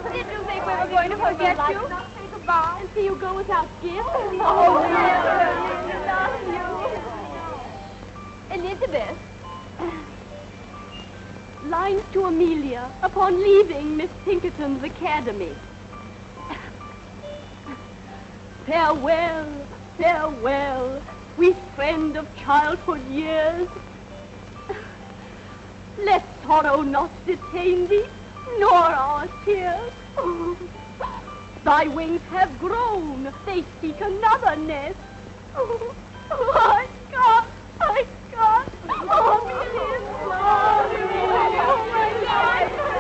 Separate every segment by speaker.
Speaker 1: Did you think we were going to forget you? Say goodbye and see you go without gifts? Oh, no. Elizabeth. Lines to Amelia upon leaving Miss Pinkerton's academy. Farewell, farewell, sweet friend of childhood years. Let sorrow not detain thee, nor our tears. Thy wings have grown, they seek another nest. Oh, I can't. Oh, Amelia, oh, my God.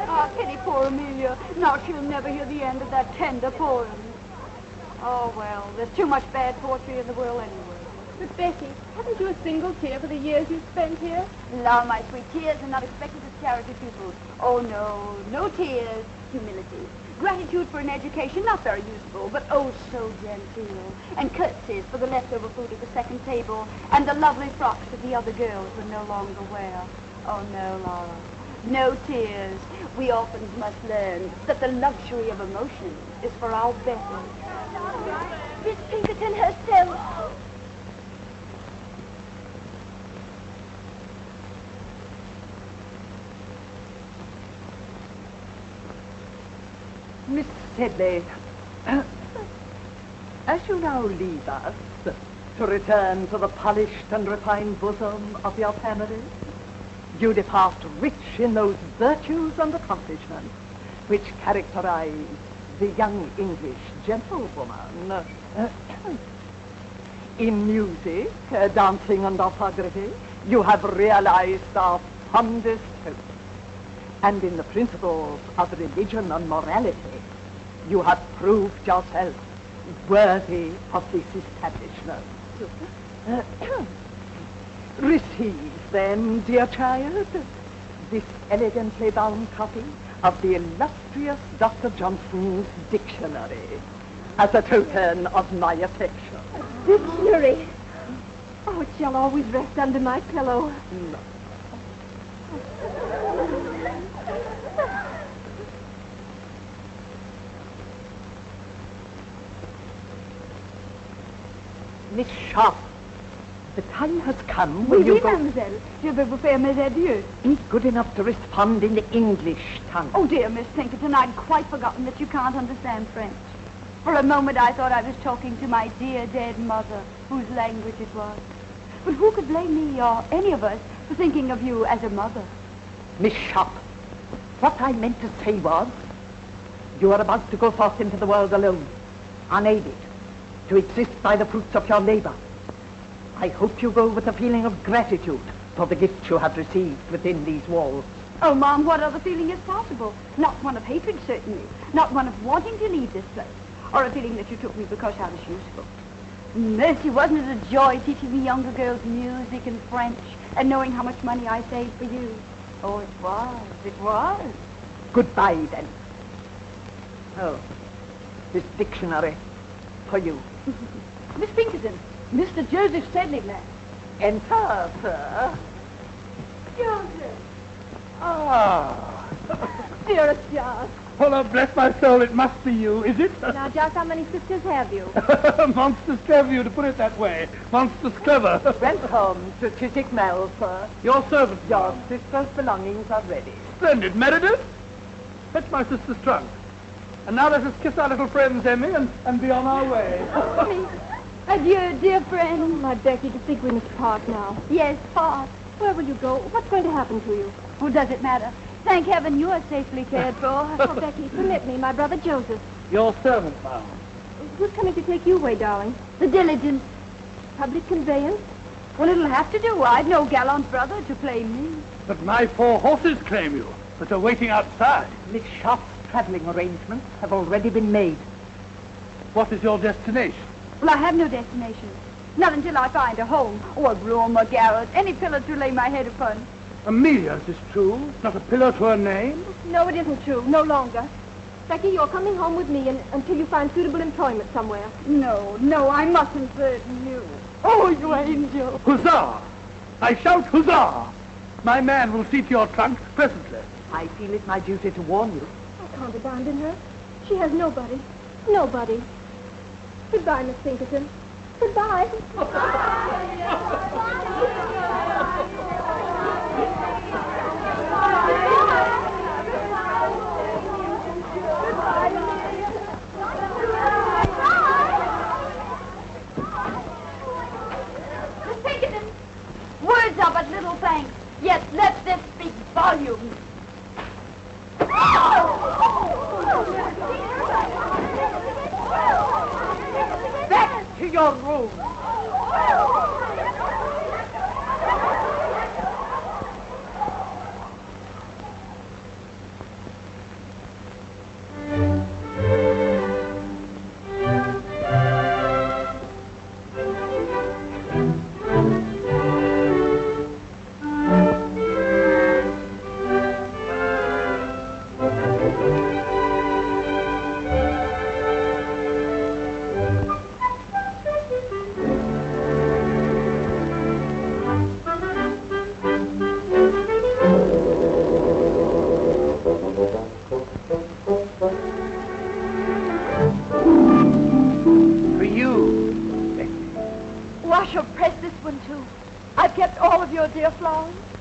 Speaker 2: Ah, pity poor Amelia. Now she'll never hear the end of that tender poem. Oh, well, there's too much bad poetry in the world anyway.
Speaker 1: But Becky, haven't you a single tear for the years you've spent here?
Speaker 2: La, my sweet, tears are not expected as charity pupils. Oh, no, no tears. Humility. Gratitude for an education not very useful, but oh so genteel. And curtsies for the leftover food at the second table, and the lovely frocks that the other girls would no longer wear. Oh, no, Laura. No tears. We orphans must learn that the luxury of emotion is for our better. Miss Pinkerton herself.
Speaker 3: Miss Sedley, as you now leave us to return to the polished and refined bosom of your family, you depart rich in those virtues and accomplishments which characterize the young English gentlewoman. In music, dancing, and orthography, you have realized our fondest hopes. And in the principles of religion and morality, you have proved yourself worthy of this establishment. Receive, then, dear child, this elegantly bound copy of the illustrious Dr. Johnson's dictionary as a token of my affection.
Speaker 1: Dictionary? Oh, it shall always rest under my pillow.
Speaker 3: No. Miss Sharp, the time has come when you go...
Speaker 2: mademoiselle. Je vais vous faire mes adieux.
Speaker 3: Be good enough to respond in the English tongue.
Speaker 2: Oh, dear Miss Pinkerton, I'd quite forgotten that you can't understand French. For a moment, I thought I was talking to my dear dead mother, whose language it was. But who could blame me or any of us for thinking of you as a mother?
Speaker 3: Miss Sharp, what I meant to say was, you are about to go forth into the world alone, unaided, to exist by the fruits of your labor. I hope you go with a feeling of gratitude for the gift you have received within these walls.
Speaker 2: Oh, Mom, what other feeling is possible? Not one of hatred, certainly. Not one of wanting to leave this place. Or a feeling that you took me because I was useful. Mercy, wasn't it a joy teaching the younger girls music and French and knowing how much money I saved for you? Oh, it was.
Speaker 3: Goodbye, then. Oh, this dictionary for you.
Speaker 2: Miss Pinkerton, Mr. Joseph Sedley, ma'am.
Speaker 3: Enter, sir.
Speaker 2: Joseph.
Speaker 4: Ah.
Speaker 1: Dearest Joss.
Speaker 4: Oh, bless my soul, it must be you, is it?
Speaker 1: Now, Joss, how many sisters have you?
Speaker 4: Monstrous clever of you to put it that way. Monstrous clever.
Speaker 3: Welcome to Chiswick Mall, sir.
Speaker 4: Your servant.
Speaker 3: Your sister's belongings are ready.
Speaker 4: Splendid. Meredith, fetch my sister's trunk. And now let us kiss our little friends, Emmy, and be on our way.
Speaker 2: Adieu, dear friend.
Speaker 1: Oh, my Becky, to think we must part now.
Speaker 2: Yes, part.
Speaker 1: Where will you go? What's going to happen to you?
Speaker 2: Who does it matter? Thank heaven you are safely cared for.
Speaker 1: Oh, Becky, permit me, my brother Joseph.
Speaker 4: Your servant, ma'am.
Speaker 1: Who's coming to take you away, darling?
Speaker 2: The diligence.
Speaker 1: Public conveyance?
Speaker 2: Well, it'll have to do. I've no gallant brother to claim me.
Speaker 4: But my 4 horses claim you, but are waiting outside.
Speaker 3: Miss Sharp's traveling arrangements have already been made.
Speaker 4: What is your destination?
Speaker 2: Well, I have no destination. Not until I find a home, or a room, or garret, any pillar to lay my head upon.
Speaker 4: Amelia's is true, not a pillar to her name.
Speaker 1: No, it isn't true. No longer. Becky, you're coming home with me until you find suitable employment somewhere.
Speaker 2: No, I mustn't burden you. Oh, you angel.
Speaker 4: Huzzah! I shout huzzah! My man will see to your trunk presently.
Speaker 3: I feel it my duty to warn you.
Speaker 1: I can't abandon her. She has nobody. Nobody. Goodbye, Miss Pinkerton. Goodbye.
Speaker 2: Miss Pinkerton, words are but little thanks, yet let this speak volumes.
Speaker 3: Back to your room.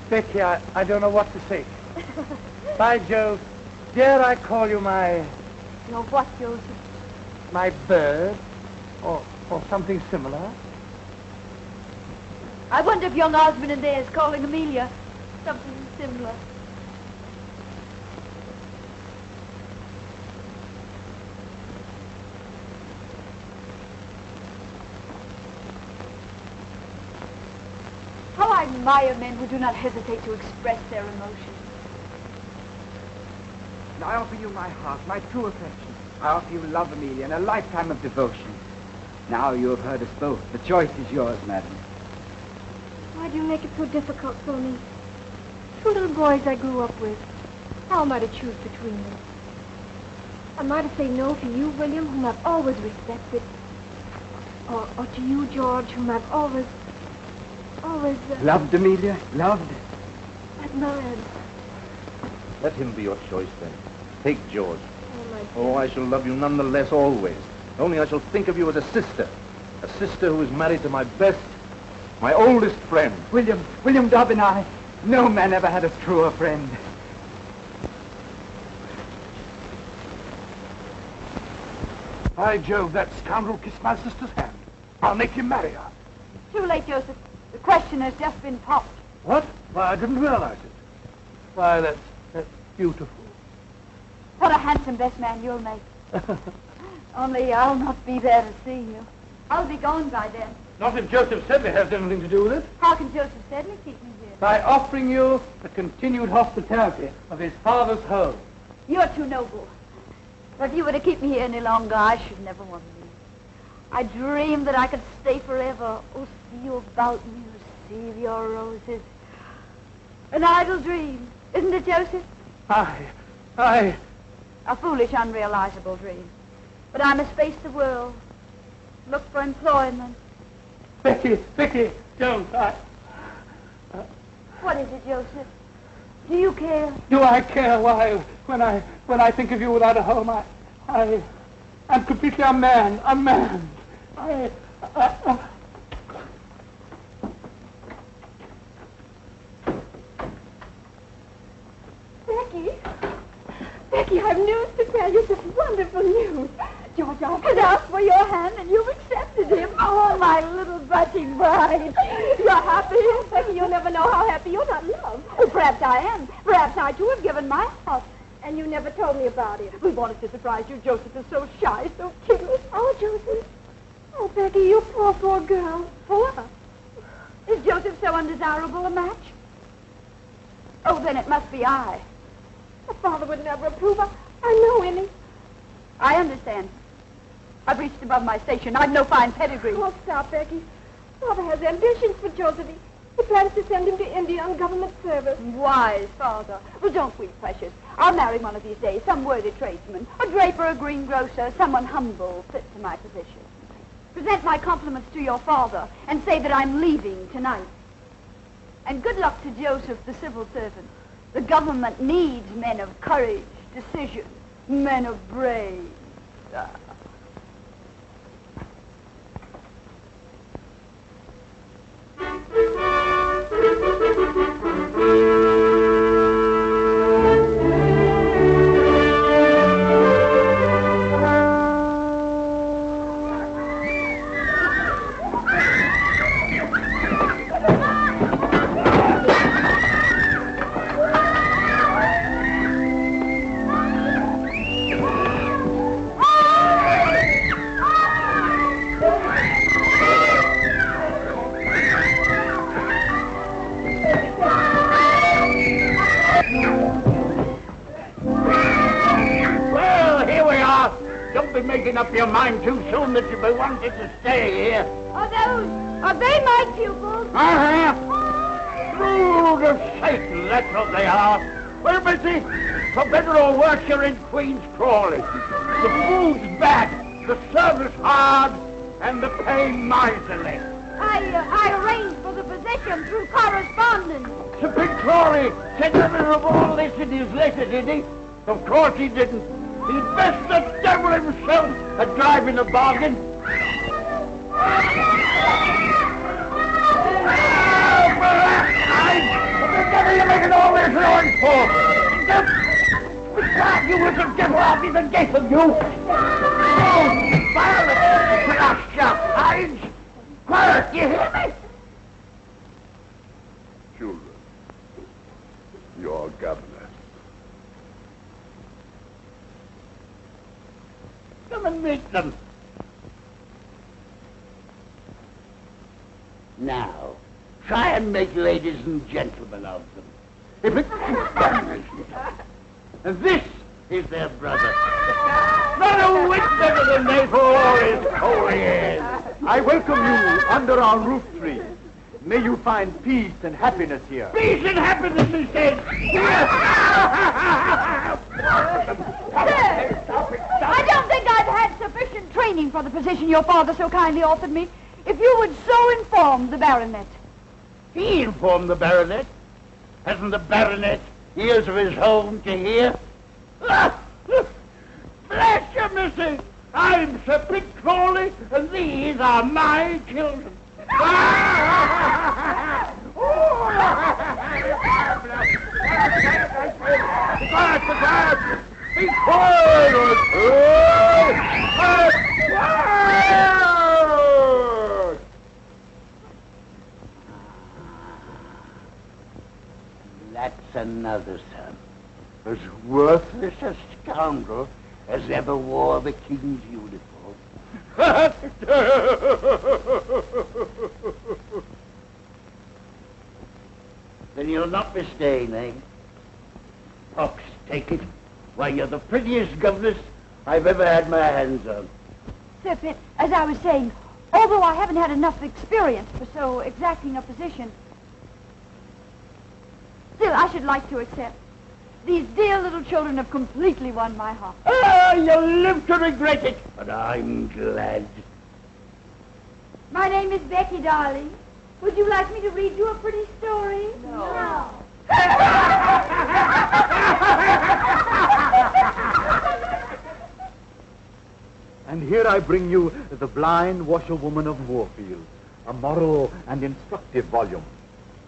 Speaker 4: Becky, I don't know what to say. By Jove, dare I call you my...
Speaker 2: Your what, Joseph?
Speaker 4: My bird? Or something similar?
Speaker 2: I wonder if young Osmond in there is calling Amelia something similar. How I admire men who do not hesitate to express their emotions.
Speaker 5: And I offer you my heart, my true affection. I offer you love, Amelia, and a lifetime of devotion. Now you have heard us both. The choice is yours, madam.
Speaker 1: Why do you make it so difficult for me? Two little boys I grew up with. How am I to choose between them? Am I to say no to you, William, whom I've always respected? Or to you, George, whom I've always...
Speaker 5: Loved, Amelia? Loved?
Speaker 1: admired.
Speaker 6: Let him be your choice, then. Take George.
Speaker 1: Oh, my dear.
Speaker 6: Oh, I shall love you none the less always. Only I shall think of you as a sister who is married to my best, my oldest friend.
Speaker 5: William Dobbin, no man ever had a truer friend.
Speaker 4: By Jove, that scoundrel kissed my sister's hand. I'll make him marry her.
Speaker 2: Too late, Joseph. The question has just been popped.
Speaker 4: What? Why, I didn't realize it. Why, that's beautiful.
Speaker 2: What a handsome best man you'll make. Only I'll not be there to see you. I'll be gone by then.
Speaker 4: Not if Joseph Sedley has anything to do with it.
Speaker 2: How can Joseph Sedley keep me here?
Speaker 4: By offering you the continued hospitality of his father's home.
Speaker 2: You're too noble. But if you were to keep me here any longer, I should never want to leave. I dreamed that I could stay forever. Oh, see you about me, receive your roses. An idle dream, isn't it, Joseph?
Speaker 4: I...
Speaker 2: A foolish, unrealizable dream. But I must face the world. Look for employment.
Speaker 4: Becky, don't.
Speaker 2: What is it, Joseph? Do you care?
Speaker 4: Do I care? Why, when I think of you without a home, I'm completely unmanned.
Speaker 1: Becky, I've news to tell you. Just wonderful news. George had asked for your hand, and you've accepted him. Oh, my little budding bride. You're happy? Becky, you'll never know how happy you're not loved.
Speaker 2: Oh, perhaps I am. Perhaps I, too, have given my heart.
Speaker 1: And you never told me about it.
Speaker 2: We wanted to surprise you. Joseph is so shy, so timid.
Speaker 1: Oh, Joseph. Oh, Becky, you poor girl.
Speaker 2: For what? Is Joseph so undesirable a match? Oh, then it must be I.
Speaker 1: My father would never approve. I know any.
Speaker 2: I understand. I've reached above my station. I've no fine pedigree.
Speaker 1: Oh, stop, Becky. Father has ambitions for Joseph. He plans to send him to India on government service.
Speaker 2: Wise father. Well, don't weep, precious. I'll marry one of these days, some worthy tradesman, a draper, a greengrocer, someone humble, fit to my position. Present my compliments to your father and say that I'm leaving tonight. And good luck to Joseph, the civil servant. The government needs men of courage, decision, men of brains.
Speaker 7: Up your mind too soon that you be wanted to stay here.
Speaker 2: Are they my pupils?
Speaker 7: Brood of Satan, that's what they are. Well, Missy, for better or worse, you're in Queen's Crawley. The food's bad, the service hard, and the pay miserly.
Speaker 2: I arranged for the position through correspondence.
Speaker 7: Sir Big Crawley said nothing of all this in his letter, did he? Of course he didn't. He'd best the devil himself at driving the bargain. What the devil are you making all this noise for? Besides, you little devil, I'll be the death of you. Oh, violent, crush your hides. Quiet, you hear me?
Speaker 8: Children, your governor.
Speaker 7: Come and meet them. Now, try and make ladies and gentlemen of them. If it's and this is their brother. Not a whit better than they for all his holy years.
Speaker 6: I welcome you under our roof tree. May you find peace and happiness here.
Speaker 7: Peace and happiness, he said.
Speaker 2: I don't think I've had sufficient training for the position your father so kindly offered me. If you would so inform the baronet.
Speaker 7: He informed the baronet. Hasn't the baronet ears of his own to hear? Bless you, missy. I'm Sir Big Crawley, and these are my children. Quiet! Be quiet! That's another son. As worthless a scoundrel as ever wore the king's uniform. Then you'll not be staying, eh? Pox, take it. Why, you're the prettiest governess I've ever had my hands on.
Speaker 2: Sir Pitt, as I was saying, although I haven't had enough experience for so exacting a position, still I should like to accept. These dear little children have completely won my heart.
Speaker 7: Ah, you'll live to regret it, but I'm glad.
Speaker 2: My name is Becky, darling. Would you like me to read you a pretty story? No.
Speaker 6: And here I bring you The Blind Washerwoman of Warfield, a moral and instructive volume.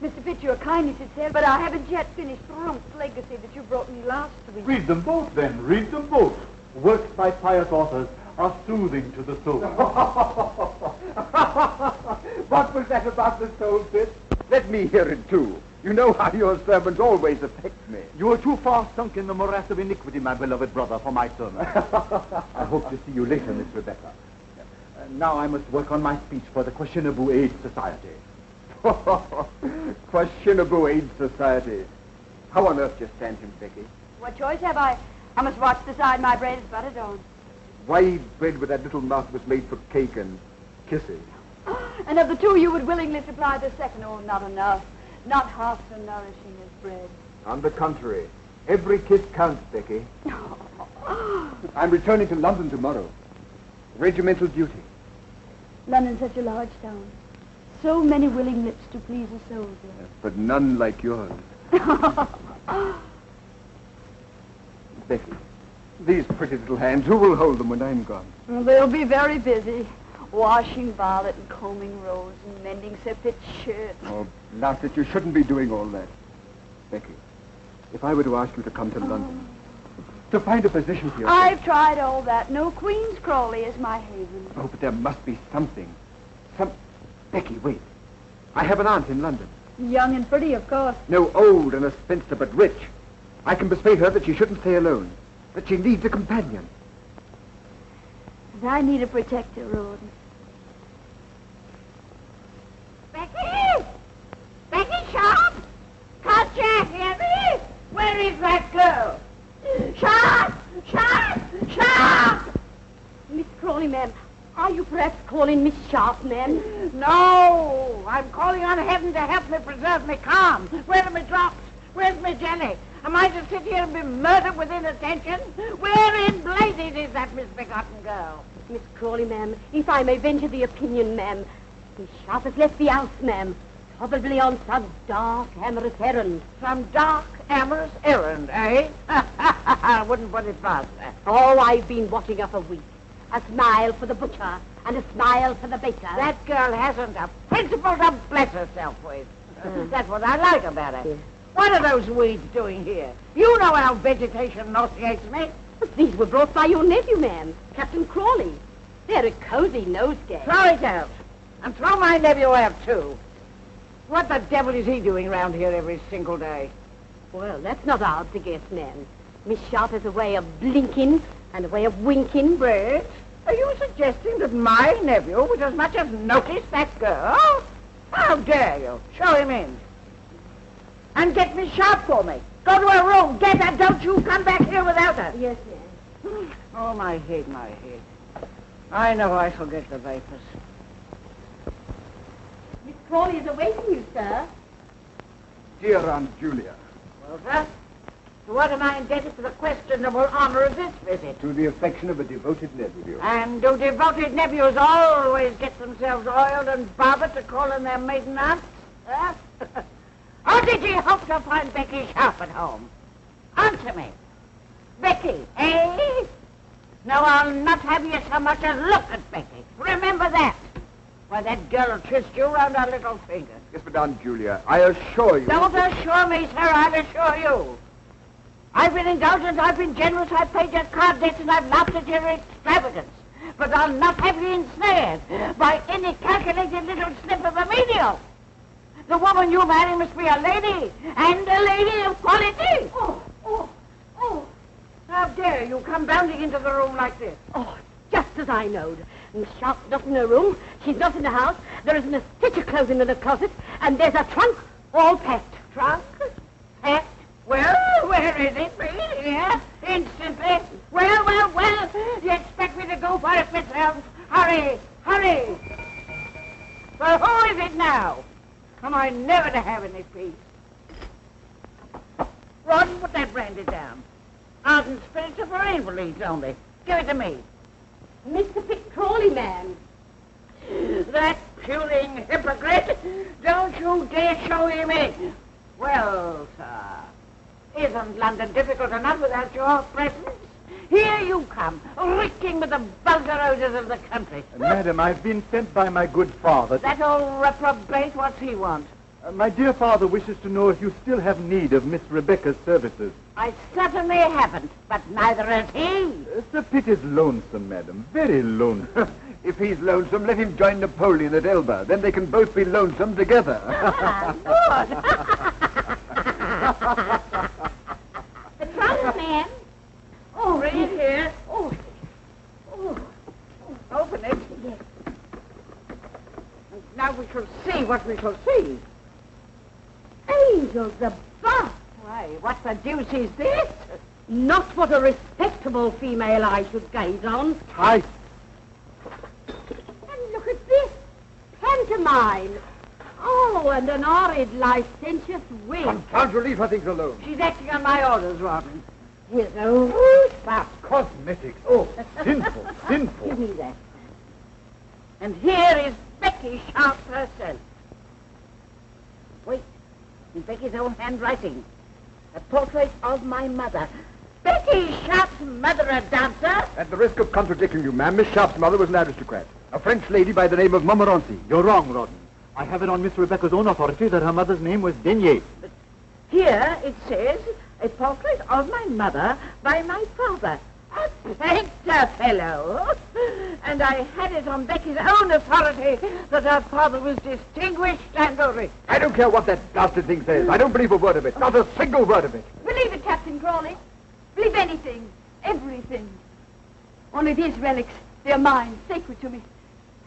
Speaker 2: Mr. Pitt, your kindness, it said, but I haven't yet finished Rump's legacy that you brought me last week.
Speaker 6: Read them both, then. Read them both. Works by pious authors are soothing to the soul.
Speaker 5: What was that about the soul, Pitt? Let me hear it, too. You know how your sermons always affect me.
Speaker 6: You are too far sunk in the morass of iniquity, my beloved brother, for my sermon. I hope to see you later, Miss Rebecca. Now I must work on my speech for the Questionable Aid Society.
Speaker 5: Questionable Aid Society. How on earth do you stand him, Becky?
Speaker 2: What choice have I? I must watch the side my bread is buttered on.
Speaker 5: Why bread with that little mouth was made for cake and kissing?
Speaker 2: And of the two, you would willingly supply the second. Oh, not enough. Not half so nourishing as bread.
Speaker 5: On the contrary, every kiss counts, Becky. I'm returning to London tomorrow. Regimental duty.
Speaker 2: London's such a large town. so many willing lips to please a soldier.
Speaker 6: Yes, but none like yours. Becky, these pretty little hands, who will hold them when I'm gone?
Speaker 2: They'll be very busy. Washing Violet and combing Rose and mending Sir Pitt's shirts.
Speaker 6: Oh, Blasted, you shouldn't be doing all that. Becky, if I were to ask you to come to London, to find a position for yourself...
Speaker 2: I've tried all that. No Queen's Crawley is my haven.
Speaker 6: Oh, but there must be something. Becky, wait. I have an aunt in London.
Speaker 2: Young and pretty, of course.
Speaker 6: No, old and a spinster, but rich. I can persuade her that she shouldn't stay alone, that she needs a companion.
Speaker 2: And I need a protector, Rawdon.
Speaker 8: Becky! Becky Sharp! Can't you hear me? Where is that girl? Sharp! Sharp! Sharp!
Speaker 1: Miss Crawley, ma'am. Are you perhaps calling Miss Sharp, ma'am?
Speaker 8: No! I'm calling on heaven to help me preserve me calm. Where are my drops? Where's my jelly? Am I to sit here and be murdered with inattention? Where in blazes is that misbegotten girl?
Speaker 1: Miss Crawley, ma'am, if I may venture the opinion, ma'am, Miss Sharp has left the house, ma'am, probably on some dark, amorous errand.
Speaker 8: Some dark, amorous errand, eh? I wouldn't put it past her.
Speaker 1: Oh, I've been watching her for weeks. A smile for the butcher and a smile for the baker.
Speaker 8: That girl hasn't a principle to bless herself with. That's what I like about her.
Speaker 1: Yeah.
Speaker 8: What are those weeds doing here? You know how vegetation nauseates me.
Speaker 1: But these were brought by your nephew, ma'am, Captain Crawley. They're a cozy nosegay.
Speaker 8: Throw it out. And throw my nephew out, too. What the devil is he doing round here every single day?
Speaker 1: Well, that's not hard to guess, ma'am. Miss Sharp has a way of blinking and a way of winking.
Speaker 8: Brett, are you suggesting that my nephew would as much as notice that girl? How dare you? Show him in. And get Miss Sharp for me. Go to her room. Get her. Don't you come back here without her.
Speaker 1: Yes, ma'am.
Speaker 8: Oh, my head, my head. I know I shall get the vapors.
Speaker 1: Miss Crawley is awaiting you, sir.
Speaker 6: Dear Aunt Julia.
Speaker 8: Well, sir, to what am I indebted for the questionable honor of this visit?
Speaker 6: To the affection of a devoted nephew.
Speaker 8: And do devoted nephews always get themselves oiled and barbered to call in their maiden aunts? Huh? Or did you hope to find Becky Sharp at home? Answer me. Becky, eh? No, I'll not have you so much as look at Becky. Remember that. Why, that girl will twist you round her little finger.
Speaker 6: Yes, but Aunt Julia, I assure you...
Speaker 8: Don't assure me, sir. I'll assure you. I've been indulgent, I've been generous, I've paid your card debts, and I've laughed at your extravagance. But I'll not have you ensnared by any calculated little snip of a menial. The woman you marry must be a lady, and a lady of quality. Oh. How dare you come bounding into the room like this?
Speaker 1: Oh, just as I knowed. Miss Sharp's not in her room. She's not in the house. There isn't a stitch of clothing in the closet. And there's a trunk all packed.
Speaker 8: Trunk? Packed? Well, where is it? Please, here? Instantly. Well. You expect me to go for it myself? Hurry. Well, who is it now? Am I never to have any peace? Rawdon, put that brandy down. Ardent spirits are for invalids only. Give it to me.
Speaker 1: Mr. Pitt Crawley, ma'am.
Speaker 8: That puling hypocrite! Don't you dare show him in. Well, sir, isn't London difficult enough without your presence? Here you come, reeking with the vulgar odors of the country.
Speaker 6: Madam, I've been sent by my good father.
Speaker 8: That old reprobate, what's he want?
Speaker 6: My dear father wishes to know if you still have need of Miss Rebecca's services.
Speaker 8: I certainly haven't, but neither has he.
Speaker 6: Sir Pitt is lonesome, madam, very lonesome. If he's lonesome, let him join Napoleon at Elba. Then they can both be lonesome together.
Speaker 8: Good. The trunk, ma'am. Oh, right here. Oh. Open it.
Speaker 1: Yes.
Speaker 8: And now we shall see what we shall see.
Speaker 1: Angels above!
Speaker 8: Why, what the deuce is this?
Speaker 1: Not what a respectable female eye should gaze on.
Speaker 6: Tight.
Speaker 1: And look at this. Pantomime. Oh, and an horrid licentious wig.
Speaker 6: Can't you leave her things alone?
Speaker 8: She's acting on my orders, Rawdon.
Speaker 1: With a rouge.
Speaker 6: Cosmetics. Oh, sinful.
Speaker 1: Give me that.
Speaker 8: And here is Becky Sharp herself. in Becky's own handwriting. A portrait of my mother. Becky Sharp's mother a dancer?
Speaker 6: At the risk of contradicting you, ma'am, Miss Sharp's mother was an aristocrat. A French lady by the name of Montmorency.
Speaker 9: You're wrong, Rawdon. I have it on Miss Rebecca's own authority that her mother's name was Denier.
Speaker 8: But here it says, a portrait of my mother by my father. A painter fellow. And I had it on Becky's own authority that her father was distinguished and rich.
Speaker 6: I don't care what that bastard thing says. I don't believe a word of it. Not a single word of it.
Speaker 2: Believe it, Captain Crawley. Believe anything. Everything. Only these relics, they're mine, sacred to me.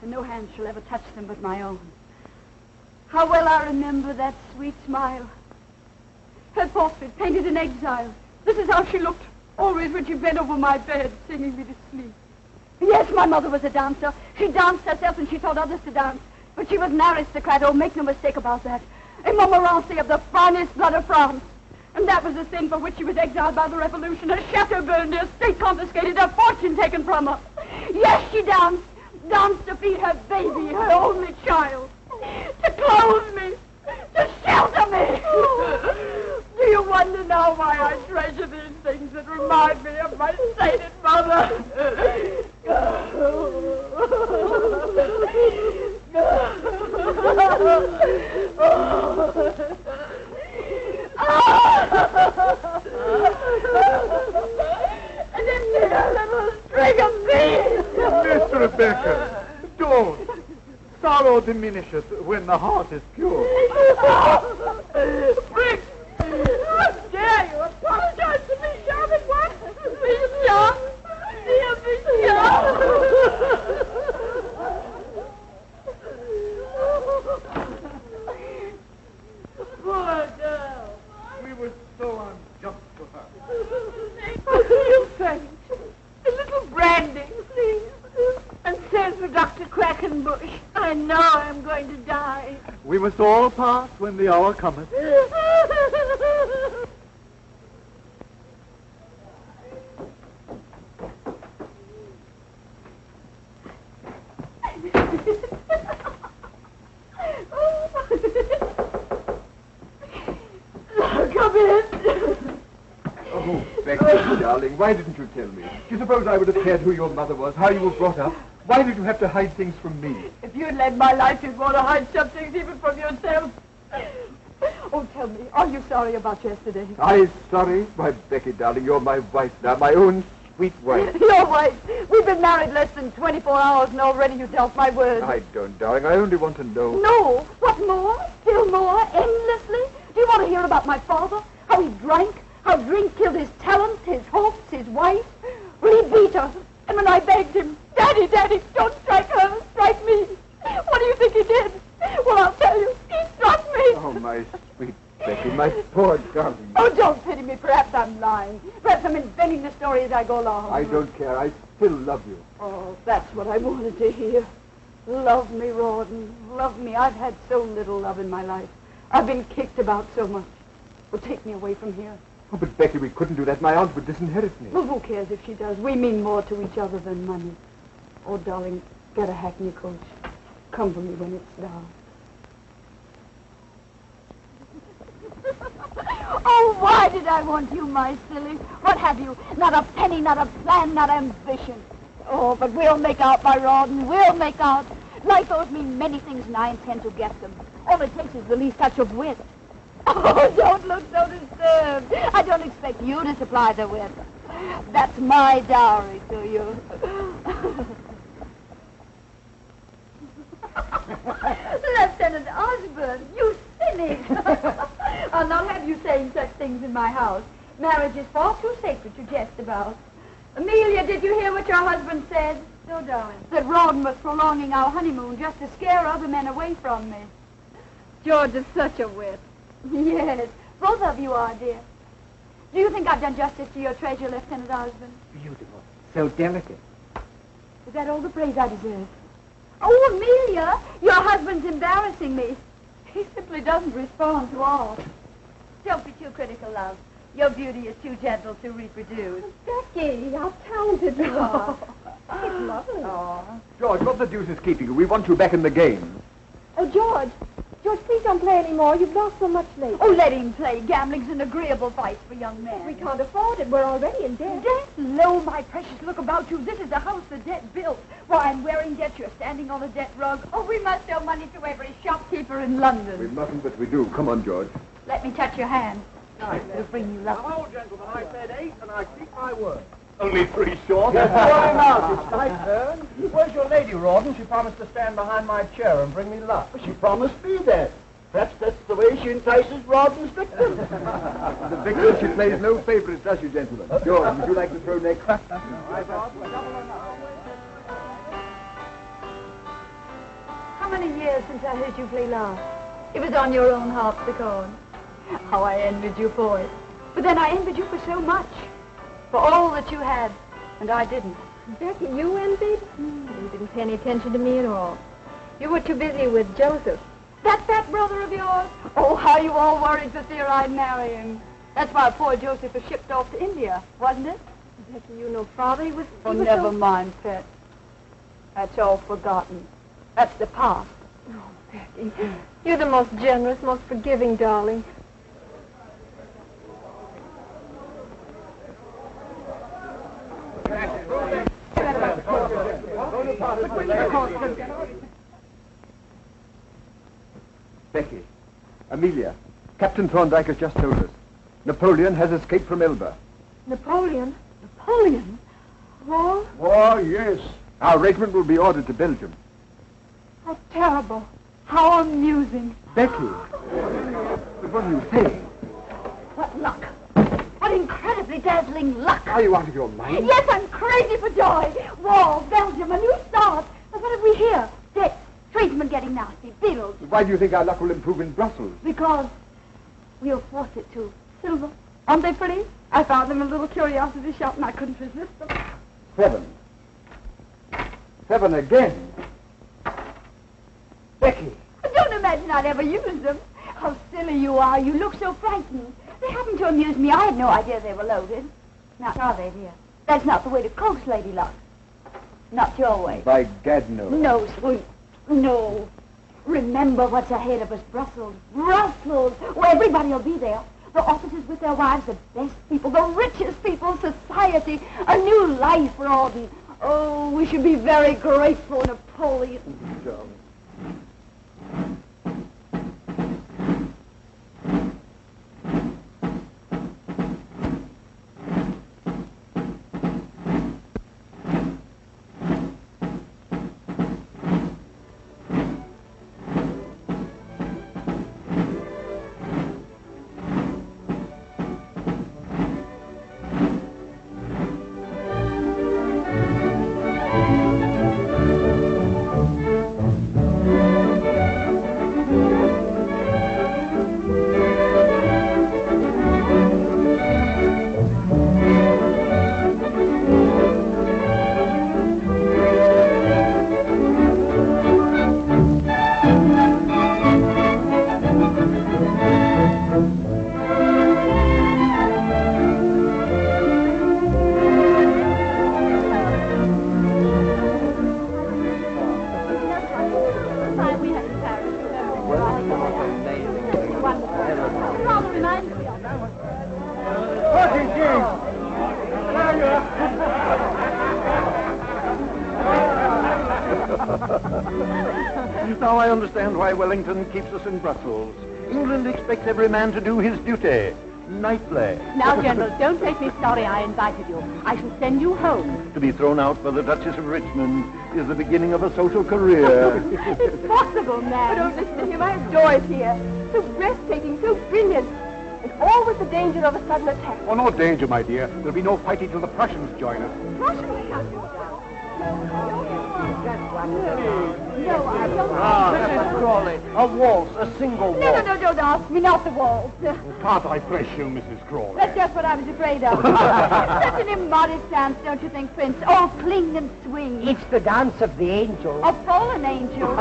Speaker 2: And no hand shall ever touch them but my own. How well I remember that sweet smile. Her portrait, painted in exile. This is how she looked, always when she bent over my bed, singing me to sleep. Yes, my mother was a dancer. She danced herself and she taught others to dance. But she was an aristocrat, oh, make no mistake about that. A Montmorency of the finest blood of France. And that was the sin for which she was exiled by the Revolution. Her chateau burned, her estate confiscated, her fortune taken from her. Yes, she danced. Danced to feed her baby, her only child. To clothe me. To shelter me. Do you wonder now why I treasure these things that remind me of my sainted mother? And then a little string of beads.
Speaker 6: Miss Rebecca, don't. Sorrow diminishes when the heart is pure.
Speaker 2: Brick! How dare you apologize to me, Sharp, at once? Miss Sharp! Dear Miss Sharp! Poor girl.
Speaker 6: We were so unjust to her.
Speaker 8: You faint. A little brandy, please. And send for Dr. Quackenbush. I know I'm going to die.
Speaker 9: We must all pass when the hour cometh.
Speaker 2: Come in.
Speaker 6: Oh, Becky, darling, why didn't you tell me? Do you suppose I would have cared who your mother was, how you were brought up? Why did you have to hide things from me?
Speaker 2: If you'd led my life, you'd want to hide some things even from yourself. Oh, tell me, are you sorry about yesterday?
Speaker 6: I sorry? Why, Becky, darling, you're my wife now, my own sweet wife.
Speaker 2: Your wife. We've been married less than 24 hours, and already you doubt my word.
Speaker 6: I don't, darling. I only want to know.
Speaker 2: No. What more? Still more? Endlessly? Do you want to hear about my father? How he drank? How drink killed his talents, his hopes, his wife? Well, he beat her. And when I begged him, Daddy, Daddy, don't strike her, strike me. What do you think he did? Well, I'll tell you. He struck me.
Speaker 6: Oh, my sweet Becky, my poor darling.
Speaker 2: Oh, don't pity me. Perhaps I'm lying. Perhaps I'm inventing the story as I go along.
Speaker 6: I don't care. I still love you.
Speaker 2: Oh, that's what I wanted to hear. Love me, Rawdon. Love me. I've had so little love in my life. I've been kicked about so much. Well, take me away from here.
Speaker 6: Oh, but Becky, we couldn't do that. My aunt would disinherit me.
Speaker 2: Well, who cares if she does? We mean more to each other than money. Oh, darling, get a hackney coach. Come for me when it's down. Oh, why did I want you, my silly? What have you? Not a penny, not a plan, not ambition. Oh, but we'll make out, my Rawdon. We'll make out. Life owes me many things, and I intend to get them. All it takes is the least touch of wit. Oh, don't look so disturbed. I don't expect you to supply the wit. That's my dowry to you. Lieutenant Osborne, you cynic. I'll not have you saying such things in my house. Marriage is far too sacred to jest about. Amelia, did you hear what your husband said? No, darling. That Rawdon was prolonging our honeymoon just to scare other men away from me. George is such a wit. Yes, both of you are, dear. Do you think I've done justice to your treasure, Lieutenant Osborne?
Speaker 5: Beautiful. So delicate.
Speaker 2: Is that all the praise I deserve? Oh, Amelia, your husband's embarrassing me. He simply doesn't respond to all. Don't be too critical, love. Your beauty is too gentle to reproduce. Becky, how talented you are. It's lovely.
Speaker 6: George, what the deuce is keeping you? We want you back in the game.
Speaker 2: Oh, George,
Speaker 1: George, please don't play anymore. You've lost so much lately.
Speaker 2: Oh, let him play. Gambling's an agreeable vice for young men.
Speaker 1: We can't afford it. We're already in debt.
Speaker 2: Debt? Lo, my precious, look about you. This is the house the debt built. Why, I'm wearing debt. You're standing on a debt rug. Oh, we must owe money to every shopkeeper in London.
Speaker 6: We mustn't, but we do. Come on, George.
Speaker 2: Let me touch your hand. It'll bring you luck.
Speaker 7: Now, gentlemen, I said 8, and I keep my word.
Speaker 6: Only 3 short.
Speaker 7: Yes, I'm out. It's my turn. Where's your lady, Rawdon? She promised to stand behind my chair and bring me luck.
Speaker 6: She promised me that. Perhaps that's the way she entices Rawdon's victims. The victim, she plays no favorites, does she, gentlemen? George, would you like to throw next?
Speaker 1: How many years since I heard you play last?
Speaker 2: It was on your own harpsichord. How I envied you for it. But then I envied you for so much. For all that you had, and I didn't.
Speaker 1: Becky, you envied? You didn't pay any attention to me at all. You were too busy with Joseph.
Speaker 2: That fat brother of yours? Oh, how you all worried for fear I'd marry him. That's why poor Joseph was shipped off to India, wasn't it?
Speaker 1: Becky, you know father, he was
Speaker 2: never mind, pet. That's all forgotten. That's the past.
Speaker 1: Oh, Becky, you're the most generous, most forgiving darling.
Speaker 6: Becky, Amelia, Captain Thorndyke has just told us. Napoleon has escaped from Elba.
Speaker 1: Napoleon?
Speaker 2: Napoleon?
Speaker 1: War?
Speaker 6: Oh, yes. Our regiment will be ordered to Belgium.
Speaker 1: How terrible. How amusing.
Speaker 6: Becky, but what are you saying?
Speaker 2: What luck. What incredibly dazzling luck.
Speaker 6: Are you out of your mind?
Speaker 2: Yes, I'm crazy for joy. War, Belgium, a new start. But what have we here? Debt, tradesmen getting nasty, bills.
Speaker 6: Why do you think our luck will improve in Brussels?
Speaker 2: Because we'll force it to. Silver. Aren't they pretty? I found them in a little curiosity shop and I couldn't resist them.
Speaker 6: 7. 7 again. Becky.
Speaker 2: Don't imagine I'd ever use them. How silly you are. You look so frightened. They happened to amuse me. I had no idea they were loaded. Now, are they, dear? That's not the way to coax Lady Luck. Not your way.
Speaker 6: By gad, no.
Speaker 2: No, sweet. No. Remember what's ahead of us, Brussels. Brussels! Oh, everybody will be there. The officers with their wives, the best people, the richest people, society. A new life, Rawdon. Oh, we should be very grateful, Napoleon.
Speaker 7: Now I understand why Wellington keeps us in Brussels. England expects every man to do his duty. Nightly.
Speaker 2: Now, General, don't make me sorry I invited you. I shall send you home.
Speaker 7: To be thrown out by the Duchess of Richmond is the beginning of a social career.
Speaker 2: It's possible, man.
Speaker 1: Oh, don't listen to him. I have Doris here. So breathtaking, so brilliant. And all with the danger of a sudden attack.
Speaker 6: Oh, no danger, my dear. There'll be no fighting till the Prussians join us.
Speaker 1: Russians can't do that.
Speaker 2: No, I don't.
Speaker 7: Mrs. Crawley, a waltz, a single waltz.
Speaker 2: No, don't ask me, not the waltz.
Speaker 6: Can't I press you, Mrs. Crawley?
Speaker 2: That's just what I was afraid of. Such an immodest dance, don't you think, Prince? Oh, cling and swing.
Speaker 8: It's the dance of the angels.
Speaker 2: Of fallen angels.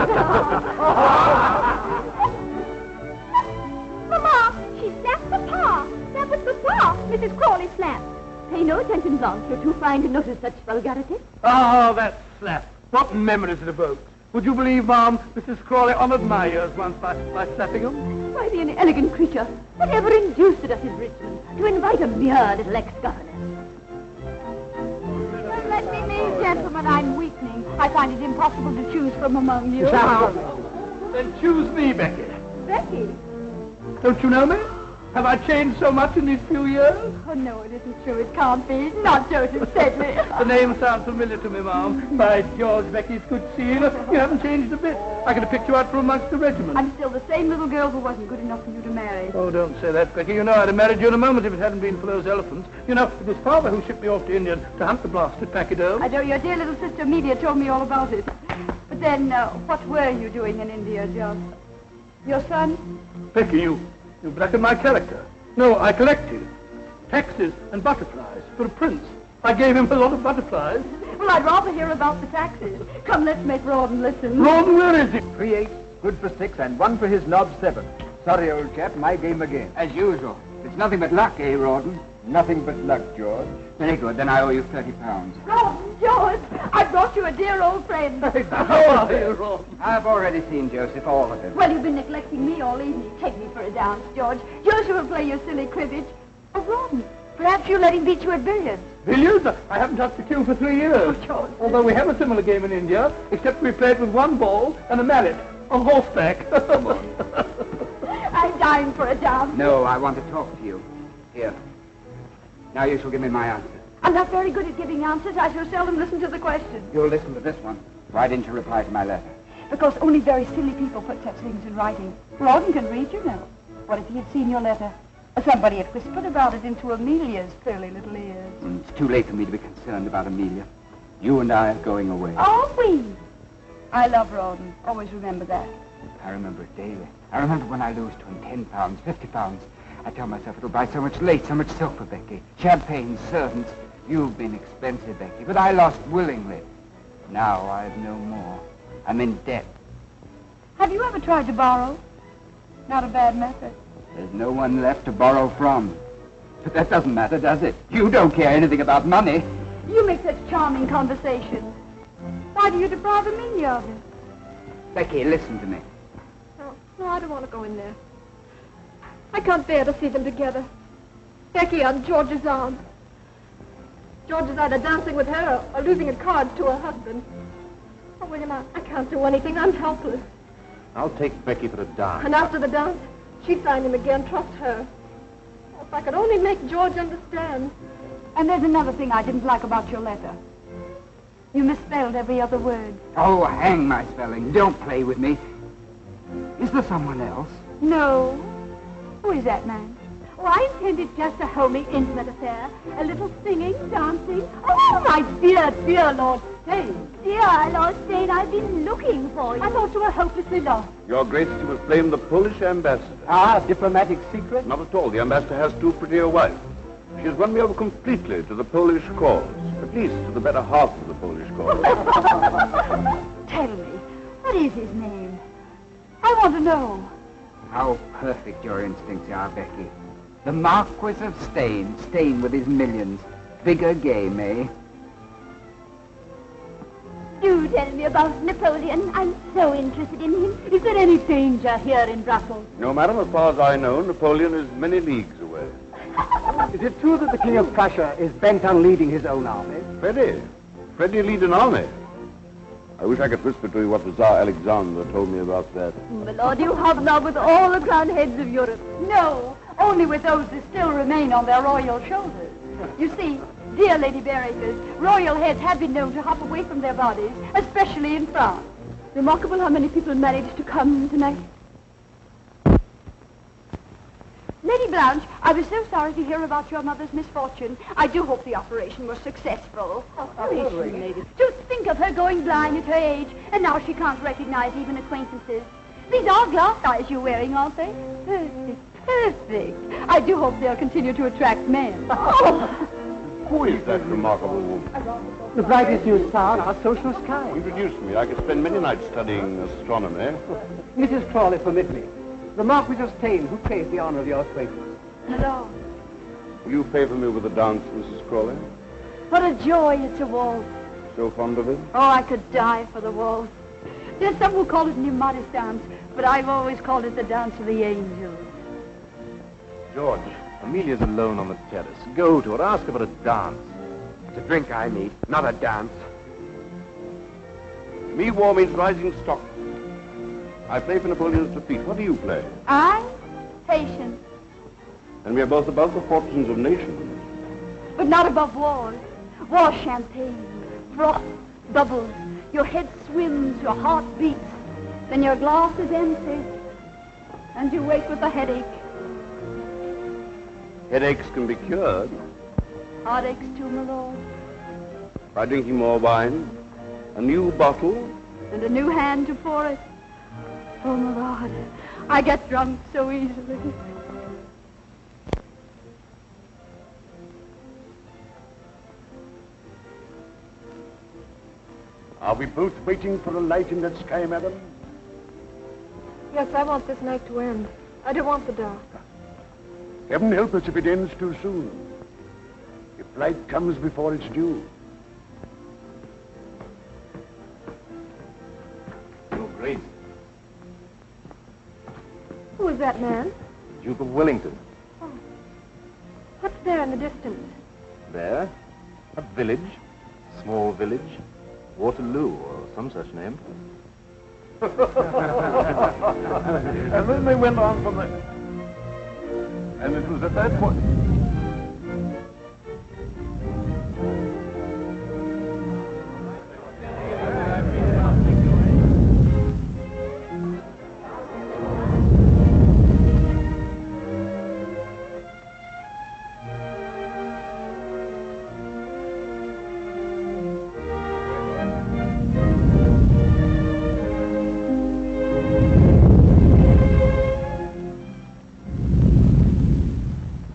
Speaker 2: Mama, she slapped Papa. That was Papa. Mrs. Crawley slapped. Pay no attention, Blanche. You're too fine to notice such vulgarity.
Speaker 4: Oh, that slap. What memories it evokes. Would you believe, Ma'am, Mrs. Crawley honoured my ears once by slapping them?
Speaker 2: Why, the inelegant creature, whatever induced it at his Richmond to invite a mere little ex-governess? Well, let me be, gentlemen, I'm weakening. I find it impossible to choose from among you.
Speaker 4: Then choose me, Becky.
Speaker 2: Becky?
Speaker 4: Don't you know me? Have I changed so much in these few years?
Speaker 2: Oh, no, it isn't true. It can't be. Not Joseph Sedley.
Speaker 4: The name sounds familiar to me, Ma'am. By George, Becky, it's good to see you. You haven't changed a bit. I could have picked you out from amongst the regiment.
Speaker 2: I'm still the same little girl who wasn't good enough for you to marry.
Speaker 4: Oh, don't say that, Becky. You know, I'd have married you in a moment if it hadn't been for those elephants. You know, it was Father who shipped me off to India to hunt the blasted pachyderm.
Speaker 2: I know your dear little sister Amelia told me all about it. But then, what were you doing in India, John? Your son?
Speaker 4: Becky, you blacken my character. No, I collected taxes and butterflies for a prince. I gave him a lot of butterflies.
Speaker 2: Well, I'd rather hear about the taxes. Come, let's make Rawdon listen.
Speaker 4: Rawdon, where is he?
Speaker 6: 3-8, good for 6, and 1 for his knob 7. Sorry, old chap, my game again.
Speaker 5: As usual. It's nothing but luck, eh, Rawdon?
Speaker 6: Nothing but luck, George.
Speaker 5: Very good, then I owe you £30.
Speaker 2: Rawdon, George, I brought you a dear old friend.
Speaker 4: How are you, Rawdon?
Speaker 5: I've already seen Joseph, all of him.
Speaker 2: Well, you've been neglecting me all evening. Take me for a dance, George. Joseph will play your silly cribbage. Oh, Rawdon, perhaps you'll let him beat you at billiards.
Speaker 4: Billiards? I haven't touched the cue for 3 years.
Speaker 2: Oh, George.
Speaker 4: Although we have a similar game in India, except we played with 1 ball and a mallet on horseback.
Speaker 2: I'm dying for a dance.
Speaker 5: No, I want to talk to you. Here. Now you shall give me my answer.
Speaker 2: I'm not very good at giving answers. I shall seldom listen to the question.
Speaker 5: You'll listen to this one. Why didn't you reply to my letter?
Speaker 2: Because only very silly people put such things in writing. Rawdon can read, you know. What if he had seen your letter? Somebody had whispered about it into Amelia's fairly little ears.
Speaker 5: It's too late for me to be concerned about Amelia. You and I are going away.
Speaker 2: Are we? I love Rawdon. Always remember that.
Speaker 5: I remember it daily. I remember when I lose to him £10, £50. I tell myself it'll buy so much lace, so much silk for Becky. Champagne, servants. You've been expensive, Becky, but I lost willingly. Now I've no more. I'm in debt.
Speaker 2: Have you ever tried to borrow? Not a bad method.
Speaker 5: There's no one left to borrow from. But that doesn't matter, does it? You don't care anything about money.
Speaker 2: You make such charming conversation. Why do you deprive Amelia of it?
Speaker 5: Becky, listen to me.
Speaker 1: No, I don't want to go in there. I can't bear to see them together. Becky on George's arm. George is either dancing with her or losing at cards to her husband. Oh, William, I can't do anything. I'm helpless.
Speaker 6: I'll take Becky for a dance.
Speaker 1: And after the dance, she'd find him again. Trust her. If I could only make George understand.
Speaker 2: And there's another thing I didn't like about your letter. You misspelled every other word.
Speaker 5: Oh, hang my spelling. Don't play with me. Is there someone else?
Speaker 2: No. Who is that man? Oh, I intended just a homely, intimate affair. A little singing, dancing. Oh, my dear Lord Stane. Dear Lord Stane, I've been looking for you. I thought you were hopelessly lost.
Speaker 10: Your Grace, you will claim the Polish ambassador.
Speaker 6: Ah, diplomatic secret?
Speaker 10: Not at all. The ambassador has too pretty a wife. She has won me over completely to the Polish cause. At least to the better half of the Polish cause.
Speaker 2: Tell me, what is his name? I want to know.
Speaker 5: How perfect your instincts are, Becky. The Marquis of Stane. Stane with his millions. Bigger game, eh?
Speaker 2: Do tell me about Napoleon. I'm so interested in him. Is there any danger here in Brussels?
Speaker 10: No, madam, as far as I know, Napoleon is many leagues away.
Speaker 6: Is it true that the King of Prussia is bent on leading his own army?
Speaker 10: Freddie lead an army. I wish I could whisper to you what the Tsar Alexander told me about that.
Speaker 2: My lord, you hobnob with all the crowned heads of Europe. No, only with those that still remain on their royal shoulders. You see, dear Lady Bareacres, royal heads have been known to hop away from their bodies, especially in France. Remarkable how many people managed to come tonight. Lady Blanche, I was so sorry to hear about your mother's misfortune. I do hope the operation was successful. Operation, lady. Just think of her going blind at her age, and now she can't recognize even acquaintances. These are glass eyes you're wearing, aren't they? Perfect. I do hope they'll continue to attract men.
Speaker 10: Who is that remarkable woman?
Speaker 6: The brightest new star in our social sky.
Speaker 10: Introduce me. I could spend many nights studying astronomy.
Speaker 6: Mrs. Crawley, permit me. The Marquis of Stane, who craves the honor of your acquaintance.
Speaker 2: Hello.
Speaker 10: Will you favor me with a dance, Mrs. Crawley?
Speaker 2: What a joy it's a waltz.
Speaker 10: So fond of it?
Speaker 2: Oh, I could die for the waltz. There's some who call it an immodest dance, but I've always called it the dance of the angels.
Speaker 10: George, Amelia's alone on the terrace. Go to her, ask her for a dance.
Speaker 7: It's a drink I need, not a dance.
Speaker 10: Me war means rising stock. I play for Napoleon's defeat. What do you play?
Speaker 2: I? Patience.
Speaker 10: And we are both above the fortunes of nations.
Speaker 2: But not above war. War champagne, froth, bubbles. Your head swims, your heart beats. Then your glass is empty. And you wake with a headache.
Speaker 10: Headaches can be cured
Speaker 2: Heartaches too, my lord.
Speaker 10: by drinking more wine, a new bottle.
Speaker 2: And a new hand to pour it. Oh, my Lord, I get drunk so easily.
Speaker 7: Are we both waiting for a light in that sky, madam?
Speaker 1: Yes, I want this night to end. I don't want the dark.
Speaker 7: Heaven help us if it ends too soon. If light comes before it's due.
Speaker 10: Your Grace,
Speaker 1: Who is that man?
Speaker 10: Duke of Wellington.
Speaker 1: What's there in the distance?
Speaker 10: There, a village, small village, Waterloo, or some such name.
Speaker 7: And then they went on from there. And it was at that point...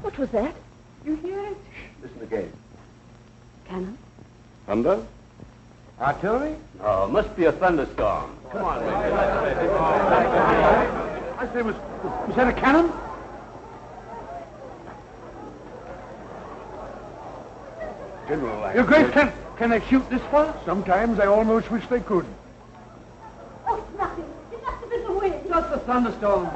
Speaker 1: What was that?
Speaker 2: You hear it?
Speaker 7: Listen again.
Speaker 2: Cannon?
Speaker 10: Thunder?
Speaker 7: Artillery?
Speaker 10: Oh, must be a thunderstorm. Come on,
Speaker 7: I say, was that a cannon? General,
Speaker 4: Your Grace, can they shoot this far?
Speaker 7: Sometimes I almost wish they could.
Speaker 2: Oh, it's nothing. It must have been the wind.
Speaker 4: Just a thunderstorm.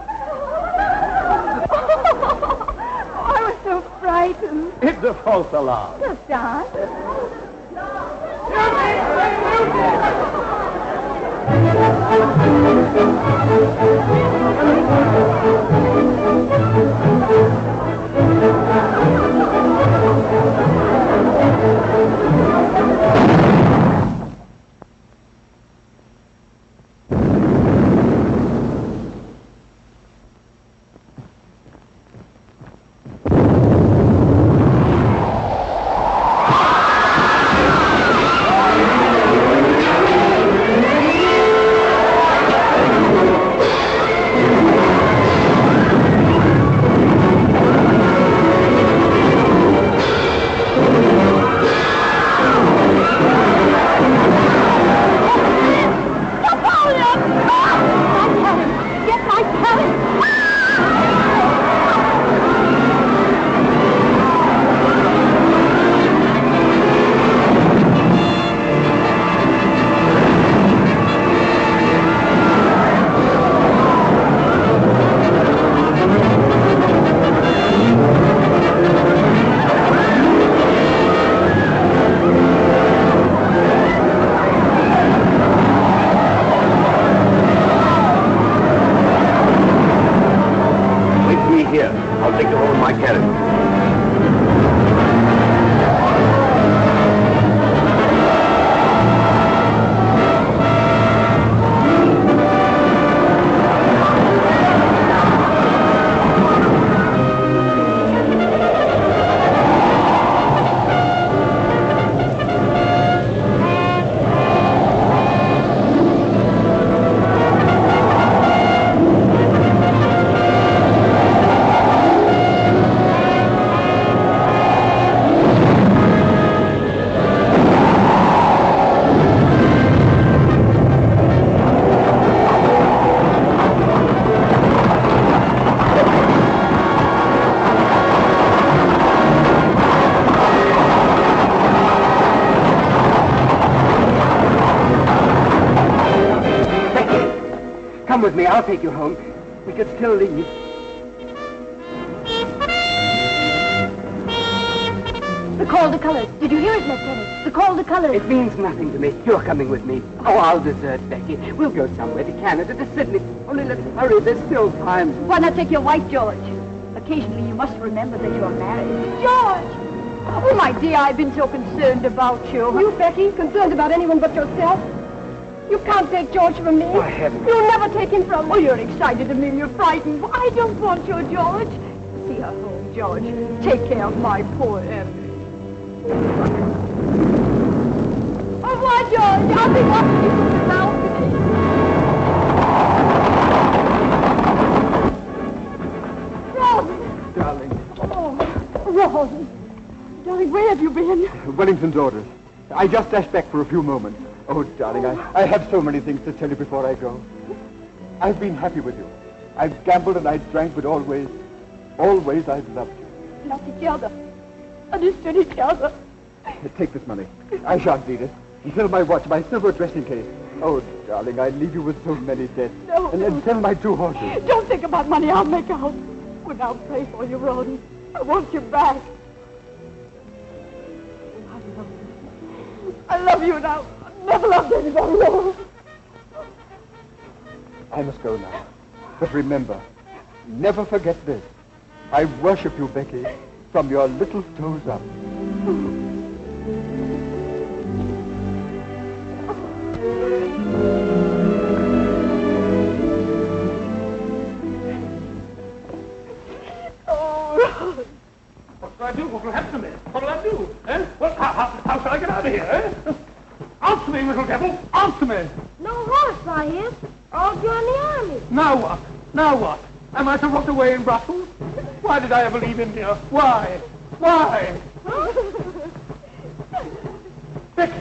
Speaker 1: I was so frightened.
Speaker 7: It's a false alarm.
Speaker 2: Just dance.
Speaker 5: Come with me. I'll take you home. We could still leave.
Speaker 1: The call to colors. Did you hear it, Lieutenant? The call to colors.
Speaker 5: It means nothing to me. You're coming with me. Oh, I'll desert Becky. We'll go somewhere to Canada, to Sydney. Only let's hurry. There's still time.
Speaker 2: Why not take your wife, George? Occasionally you must remember that you're married.
Speaker 1: George!
Speaker 2: Oh, my dear, I've been so concerned about you.
Speaker 1: You, Becky, concerned about anyone but yourself? You can't take George from me.
Speaker 5: Why, heavens.
Speaker 1: You'll never take him from me.
Speaker 2: Oh, you're excited, Amelia, frightened. I don't want you, George. See her home, George. Take care of my poor Emily. Au revoir, George. I'll be watching you from the balcony. Ron!
Speaker 6: Darling.
Speaker 2: Oh, Ron. Darling, where have you been?
Speaker 6: Wellington's orders. I just dashed back for a few moments. Oh, darling, I have so many things to tell you before I go. I've been happy with you. I've gambled and I drank, but always I've loved you.
Speaker 2: Loved each other. Understood each other.
Speaker 6: Take this money. I shan't need it. Until my watch, my silver dressing case. Oh, darling, I leave you with so many debts.
Speaker 2: No.
Speaker 6: And sell my 2 horses.
Speaker 2: Don't think about money. I'll make out. When I'll pray for you, Ron. I want you back. I love you now. I've never loved anybody more.
Speaker 6: I must go now. But remember, never forget this. I worship you, Becky, from your little toes up.
Speaker 4: What shall I do? What will happen to me? What will I do? Eh? Well, how shall I get out of here, eh? Answer me, little devil! Answer me!
Speaker 1: No horse, I hear. All join the army.
Speaker 4: Now what? Now what? Am I to rot away in Brussels? Why did I ever leave India? Why? Why? Becky,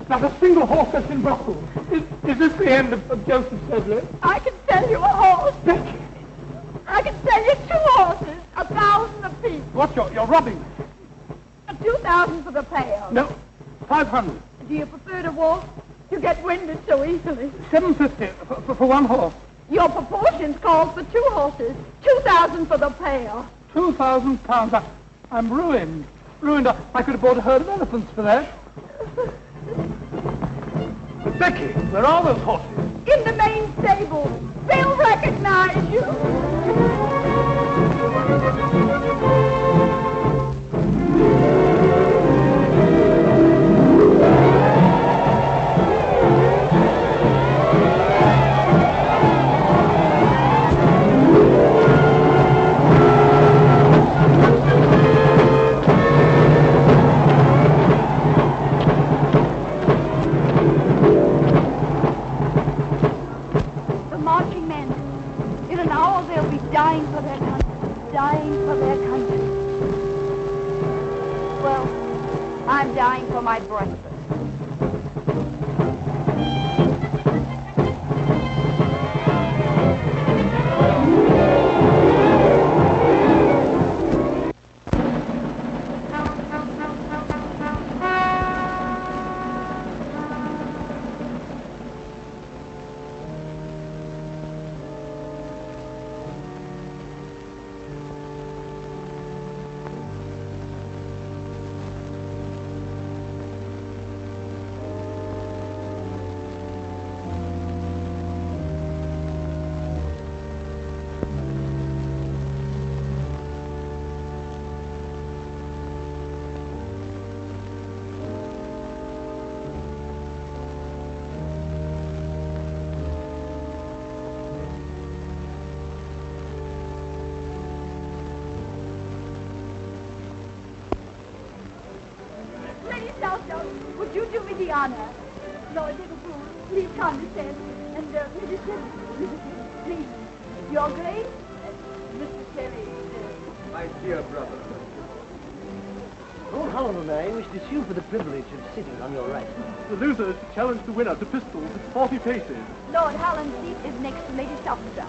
Speaker 4: not a single horse that's in Brussels. Is this the end of Joseph Sedley?
Speaker 2: I can sell you a horse.
Speaker 4: Becky!
Speaker 2: I can sell you 2 horses, 1,000 apiece.
Speaker 4: What, you're robbing?
Speaker 2: 2,000 for the pair.
Speaker 4: No, 500.
Speaker 2: Do you prefer to walk? You get winded so easily.
Speaker 4: 750 for 1 horse.
Speaker 2: Your proportions call for 2 horses. 2,000 for the pair.
Speaker 4: £2,000. I'm ruined. Ruined. I could have bought a herd of elephants for that. But Becky, where are those horses?
Speaker 2: In the main stable. They'll recognize you. Dying for their country, dying for their country. Well, I'm dying for my breakfast. Would you do me the honor? Lord Liverpool, please condescend. And, Mrs. Terry, please, Your Grace, Mr. Terry.
Speaker 6: My dear brother.
Speaker 11: Lord Holland and I wish to sue for the privilege of sitting on your right.
Speaker 4: The loser is to challenge the winner to pistols at 40 paces.
Speaker 2: Lord Holland's seat is next to Lady Shopster.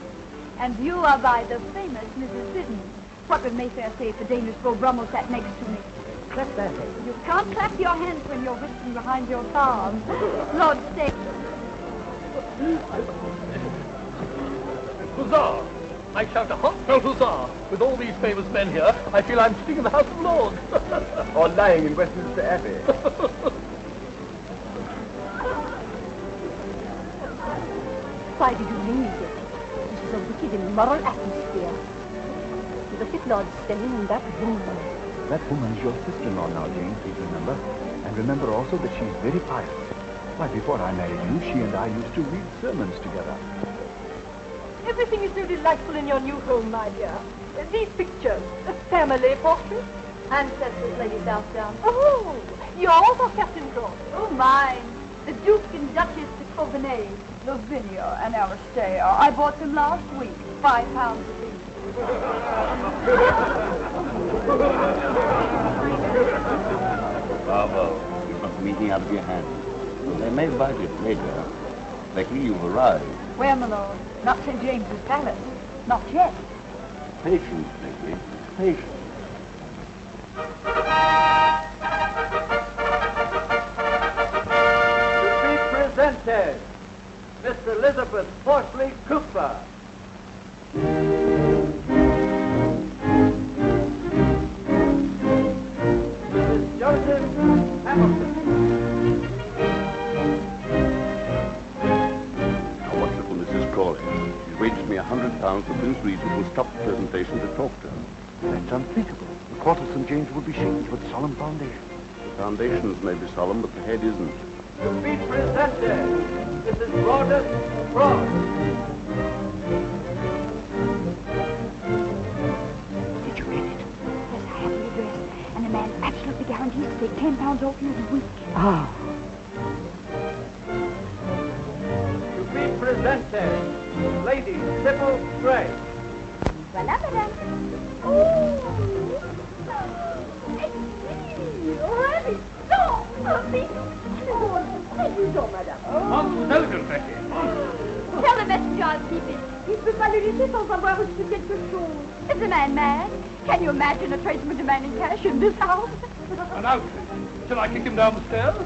Speaker 2: And you are by the famous Mrs. Siddons. What would Mayfair say if the Danish Beau Brummel sat next to me?
Speaker 11: Clap that hand.
Speaker 2: You can't clap your hands when you're whistling behind your arms. Lord Stay.
Speaker 4: Huzzah! I shout a heartfelt huzzah. With all these famous men here, I feel I'm sitting in the House of Lords.
Speaker 6: Or lying in Westminster Abbey.
Speaker 1: Why did you leave it? This is a wicked, immoral atmosphere. Look at Lord Stelling and that woman.
Speaker 6: That woman is your sister-in-law now, Jane, please remember. And remember also that she's very pious. Why, before I married you, she and I used to read sermons together.
Speaker 1: Everything is so delightful in your new home, my dear. These pictures, the family portraits. Ancestors, Lady Southdown. Oh, yours or Captain Cross?
Speaker 2: Oh, mine. The Duke and Duchess de Coveney, Lavinia and Aristaea. I bought them last week, £5 apiece.
Speaker 10: Bravo. You must be eating out of your hands. They may bite it later. Becky, you've arrived.
Speaker 2: Where, my lord? Not St. James's Palace. Not yet.
Speaker 10: Patience, Becky. Patience.
Speaker 11: To be presented, Miss Elizabeth Portley Cooper. Mrs. Joseph Hamilton.
Speaker 10: Now, what little Mrs. Crawley? She's waged me £100 for Prince Regent will stop the presentation to talk to her.
Speaker 6: That's unthinkable. The court of St. James will be shaken with solemn foundation.
Speaker 10: The foundations may be solemn, but the head isn't.
Speaker 11: To be presented, Mrs. Rawdon Frost.
Speaker 2: Did you read it? Yes, I have the address. And the man absolutely guarantees to take £10 off you a week.
Speaker 3: Ah,
Speaker 11: To be presented, Lady Sybil Gray.
Speaker 2: Voilà, madame. Oh, already so happy. Oh, thank you so, madame.
Speaker 4: Most elegant, Becky.
Speaker 2: Tell the messenger I'll keep it. Il ne peut pas le laisser sans avoir reçu quelque chose. Is the man mad? Can you imagine a tradesman demanding cash in this house?
Speaker 4: An outfit. Shall I kick him down the stairs?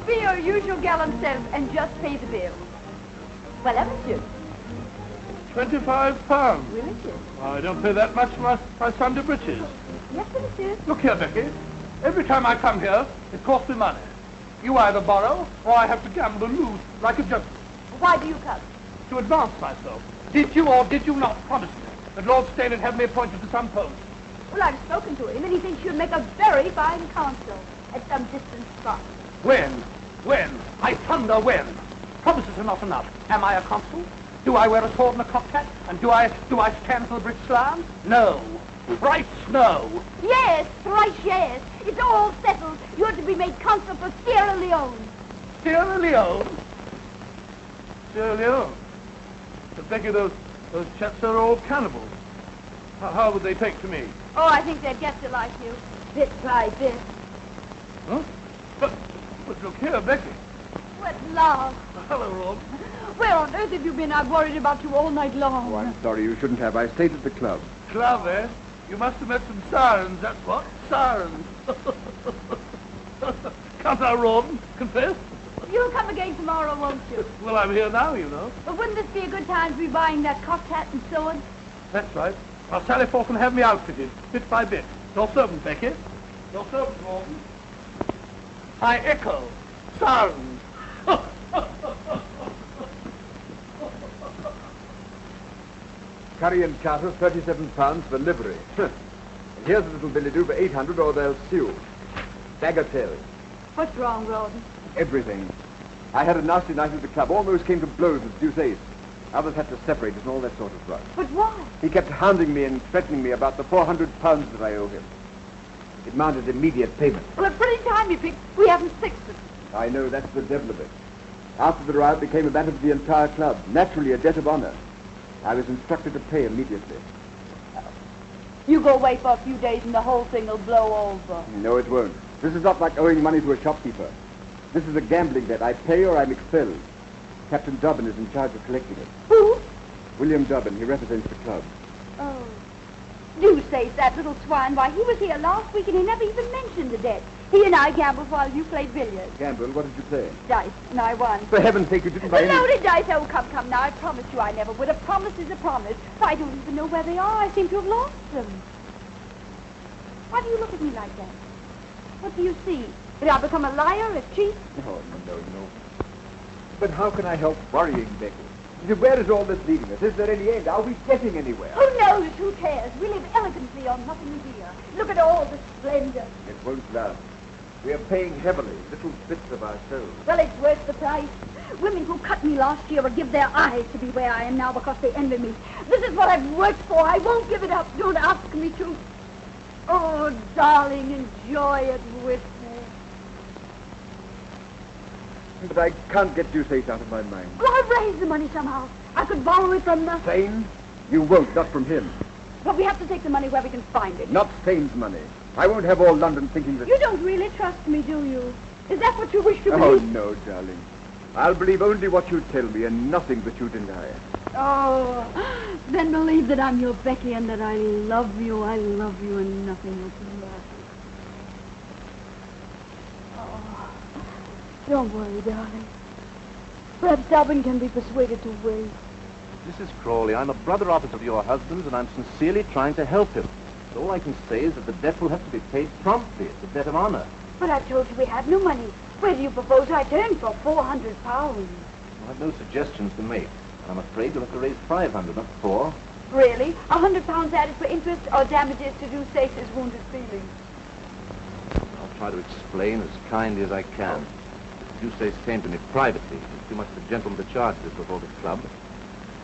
Speaker 2: Be your usual gallant self and just pay the bill. Voilà, monsieur.
Speaker 4: £25.
Speaker 2: Oui, monsieur.
Speaker 4: I don't pay that much for my Sunday breeches.
Speaker 2: Yes, monsieur.
Speaker 4: Look here, Becky. Every time I come here, it costs me money. You either borrow, or I have to gamble and lose like a gentleman.
Speaker 2: Why do you come?
Speaker 4: To advance myself. Did you or did you not promise me that Lord Steyne would have me appointed to some post?
Speaker 2: Well, I've spoken to him, and he thinks you'd make a very fine consul at some distant spot.
Speaker 4: When? When? I thunder when? Promises are not enough. Am I a consul? Do I wear a sword and a cocked hat? And do I stand for the British Lion? No. Thrice no.
Speaker 2: Yes, thrice yes. It's all settled. You're to be made consul for Sierra Leone.
Speaker 4: Sierra Leone? Sierra Leone? But Becky, those chaps are all cannibals. How would they take to me?
Speaker 2: Oh, I think they'd get to like you. Bit by bit.
Speaker 4: Huh? But look here, Becky.
Speaker 2: What love.
Speaker 4: Hello, Rob.
Speaker 2: Where on earth have you been? I've worried about you all night long.
Speaker 6: Oh, I'm sorry, you shouldn't have. I stayed at the club.
Speaker 4: Club, eh? You must have met some sirens, that's what. Sirens. Can't I, Ron? Confess?
Speaker 2: You'll come again tomorrow, won't you?
Speaker 4: Well, I'm here now, you know.
Speaker 2: But wouldn't this be a good time to be buying that cocked hat and sword?
Speaker 4: That's right. I'll sally forth and have me outfitted, bit by bit. Your servant, Becky. Your servant, Ron. I echo. Sirens.
Speaker 6: Curry and charter, £37 for livery. And here's a little billet-doux for 800 or they'll sue. Bagatelle.
Speaker 2: What's wrong, Rawdon?
Speaker 6: Everything. I had a nasty night at the club. Almost came to blows with Deuce Ace. Others had to separate us and all that sort of rot.
Speaker 2: But why?
Speaker 6: He kept hounding me and threatening me about the £400 that I owe him. It demanded immediate payment.
Speaker 2: Well, a pretty time you picked. We haven't fixed it.
Speaker 6: I know, that's the devil of it. After the riot became a matter for the entire club. Naturally, a debt of honor. I was instructed to pay immediately.
Speaker 2: You go away for a few days and the whole thing will blow over.
Speaker 6: No, it won't. This is not like owing money to a shopkeeper. This is a gambling debt. I pay or I'm expelled. Captain Dobbin is in charge of collecting it.
Speaker 2: Who?
Speaker 6: William Dobbin. He represents the club.
Speaker 2: Oh. You Eustace, that little swine, why, he was here last week and he never even mentioned the debt. He and I gambled while you played billiards.
Speaker 6: Gamble? What did you play?
Speaker 2: Dice, and I won.
Speaker 6: For heaven's sake, you didn't buy
Speaker 2: The
Speaker 6: any...
Speaker 2: loaded dice. Oh, come now. I promised you I never would. A promise is a promise. I don't even know where they are. I seem to have lost them. Why do you look at me like that? What do you see? Did I become a liar, a cheat?
Speaker 6: Oh, no. But how can I help worrying, Becky? Where is all this leading us? Is there any end? Are we getting anywhere?
Speaker 2: Who knows? Who cares? We live elegantly on nothing here. Look at all the splendor.
Speaker 6: It won't last. We are paying heavily, little bits of ourselves.
Speaker 2: Well, it's worth the price. Women who cut me last year would give their eyes to be where I am now because they envy me. This is what I've worked for. I won't give it up. Don't ask me to. Oh, darling, enjoy it with me.
Speaker 6: But I can't get Eustace out of my mind.
Speaker 2: Well, I'll raise the money somehow. I could borrow it from the...
Speaker 6: Sane? You won't, not from him.
Speaker 2: But we have to take the money where we can find it.
Speaker 6: Not Sane's money. I won't have all London thinking that...
Speaker 2: You don't really trust me, do you? Is that what you wish to
Speaker 6: Oh,
Speaker 2: believe?
Speaker 6: no, darling. I'll believe only what you tell me and nothing that you deny.
Speaker 2: Oh, then believe that I'm your Becky and that I love you and nothing else matters. Oh, don't worry, darling. Perhaps Dublin can be persuaded to wait.
Speaker 10: Mrs. Crawley, I'm a brother officer of your husband's, and I'm sincerely trying to help him. But all I can say is that the debt will have to be paid promptly. It's a debt of honor.
Speaker 2: But I told you we had no money. Where do you propose I turn for £400?
Speaker 10: I have no suggestions to make. I'm afraid you'll have to raise 500, not 4.
Speaker 2: Really? £100 added for interest or damages to Eustace's wounded feelings?
Speaker 10: I'll try to explain as kindly as I can. Eustace came to me privately. He's too much of a gentleman to charge this before the club.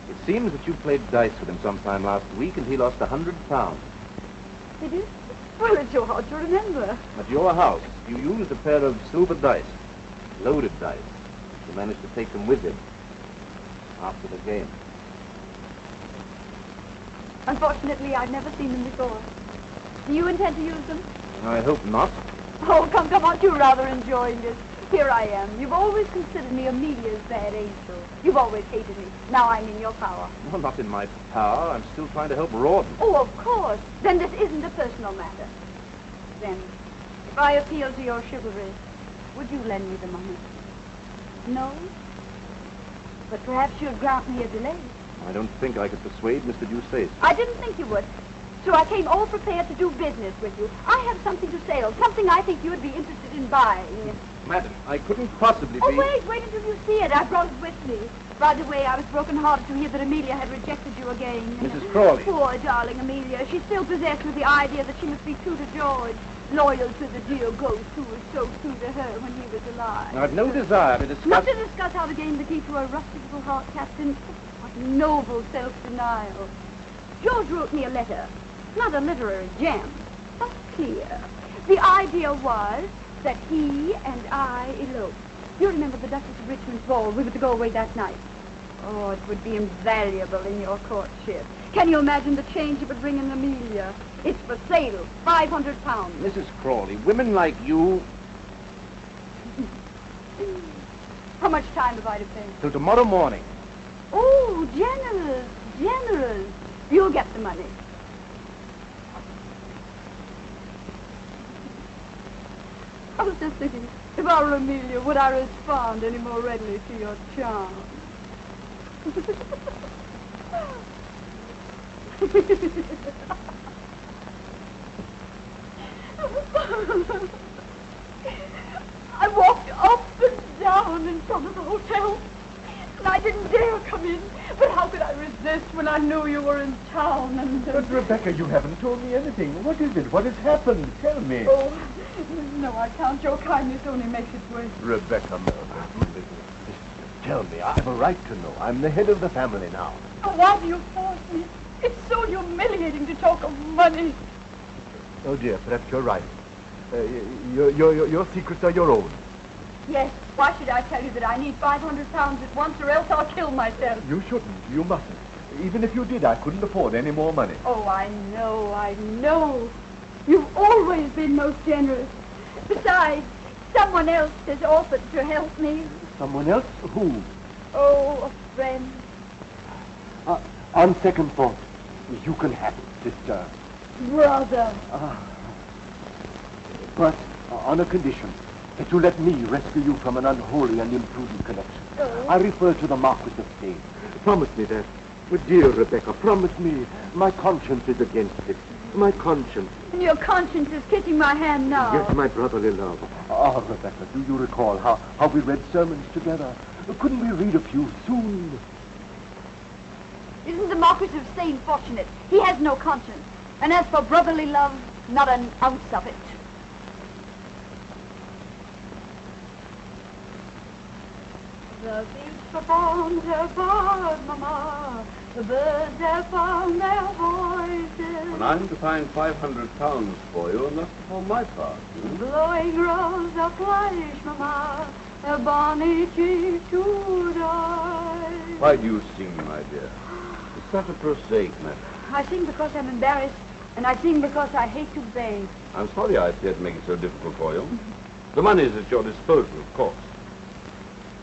Speaker 10: It seems that you played dice with him sometime last week, and he lost £100.
Speaker 2: Did you? Well, it's so hard to remember.
Speaker 10: At your house, you used a pair of silver dice, loaded dice. You managed to take them with him after the game.
Speaker 2: Unfortunately, I've never seen them before. Do you intend to use them?
Speaker 10: I hope not.
Speaker 2: Oh, come, aren't you rather enjoying this? Here I am. You've always considered me Amelia's bad angel. You've always hated me. Now I'm in your power.
Speaker 10: Well, not in my power. I'm still trying to help Rawdon.
Speaker 2: Oh, of course. Then this isn't a personal matter. Then, if I appeal to your chivalry, would you lend me the money? No? But perhaps you'd grant me a delay.
Speaker 10: I don't think I could persuade Mr. Eustace.
Speaker 2: I didn't think you would. So I came all prepared to do business with you. I have something to sell, something I think you would be interested in buying.
Speaker 10: Madam, I couldn't possibly be...
Speaker 2: Oh, wait until you see it. I brought it with me. By the way, I was broken-hearted to hear that Amelia had rejected you again.
Speaker 10: Mrs. Crawley.
Speaker 2: Poor darling Amelia. She's still possessed with the idea that she must be true to George, loyal to the dear ghost who was so true to her when he was alive.
Speaker 10: I've no desire to discuss...
Speaker 2: Not to discuss how to gain the key to her rustic little heart, Captain. What noble self-denial. George wrote me a letter. Not a literary gem, but clear. The idea was that he and I eloped. You remember the Duchess of Richmond's ball? We were to go away that night. Oh, it would be invaluable in your courtship. Can you imagine the change it would bring in Amelia? It's for sale, £500.
Speaker 10: Mrs. Crawley, women like you...
Speaker 2: How much time have I to pay?
Speaker 10: Till tomorrow morning.
Speaker 2: Oh, generous. You'll get the money. I was just thinking, if I were Amelia, would I respond any more readily to your charm? I walked up and down in front of the hotel, and I didn't dare come in. But how could I resist when I knew you were in town and...
Speaker 6: But, Rebecca, you haven't told me anything. What is it? What has happened? Tell me.
Speaker 2: Oh, no, I can't. Your kindness only makes it worse.
Speaker 6: Rebecca, tell me. I have a right to know. I'm the head of the family now.
Speaker 2: Oh, why do you force me? It's so humiliating to talk of money.
Speaker 6: Oh, dear, perhaps you're right. Your secrets are your own.
Speaker 2: Yes, why should I tell you that I need £500 at once or else I'll kill myself?
Speaker 6: You shouldn't. You mustn't. Even if you did, I couldn't afford any more money.
Speaker 2: Oh, I know. You've always been most generous. Besides, someone else has offered to help me.
Speaker 6: Someone else? Who?
Speaker 2: Oh, a friend.
Speaker 6: On second thought, you can have it, sister.
Speaker 2: Brother.
Speaker 6: But on a condition, that you let me rescue you from an unholy and imprudent connection. I refer to the Marquis of Stane. Promise me that. Dear Rebecca, promise me. My conscience is against it. My conscience.
Speaker 2: And your conscience is kissing my hand now.
Speaker 6: Yes, my brotherly love. Oh, Rebecca, do you recall how we read sermons together? Couldn't we read a few soon?
Speaker 2: Isn't the Marquis of Stane fortunate? He has no conscience. And as for brotherly love, not an ounce of it. The beasts performed their part, Mama. The birds have found their voices.
Speaker 12: And I'm to find £500 for you, and that's for my part.
Speaker 2: Blowing rows of flesh, Mama. The bonny chief to die.
Speaker 12: Why do you sing, my dear? It's such a prosaic matter.
Speaker 2: I sing because I'm embarrassed, and I sing because I hate to beg.
Speaker 12: I'm sorry I appear to make it so difficult for you. The money is at your disposal, of course.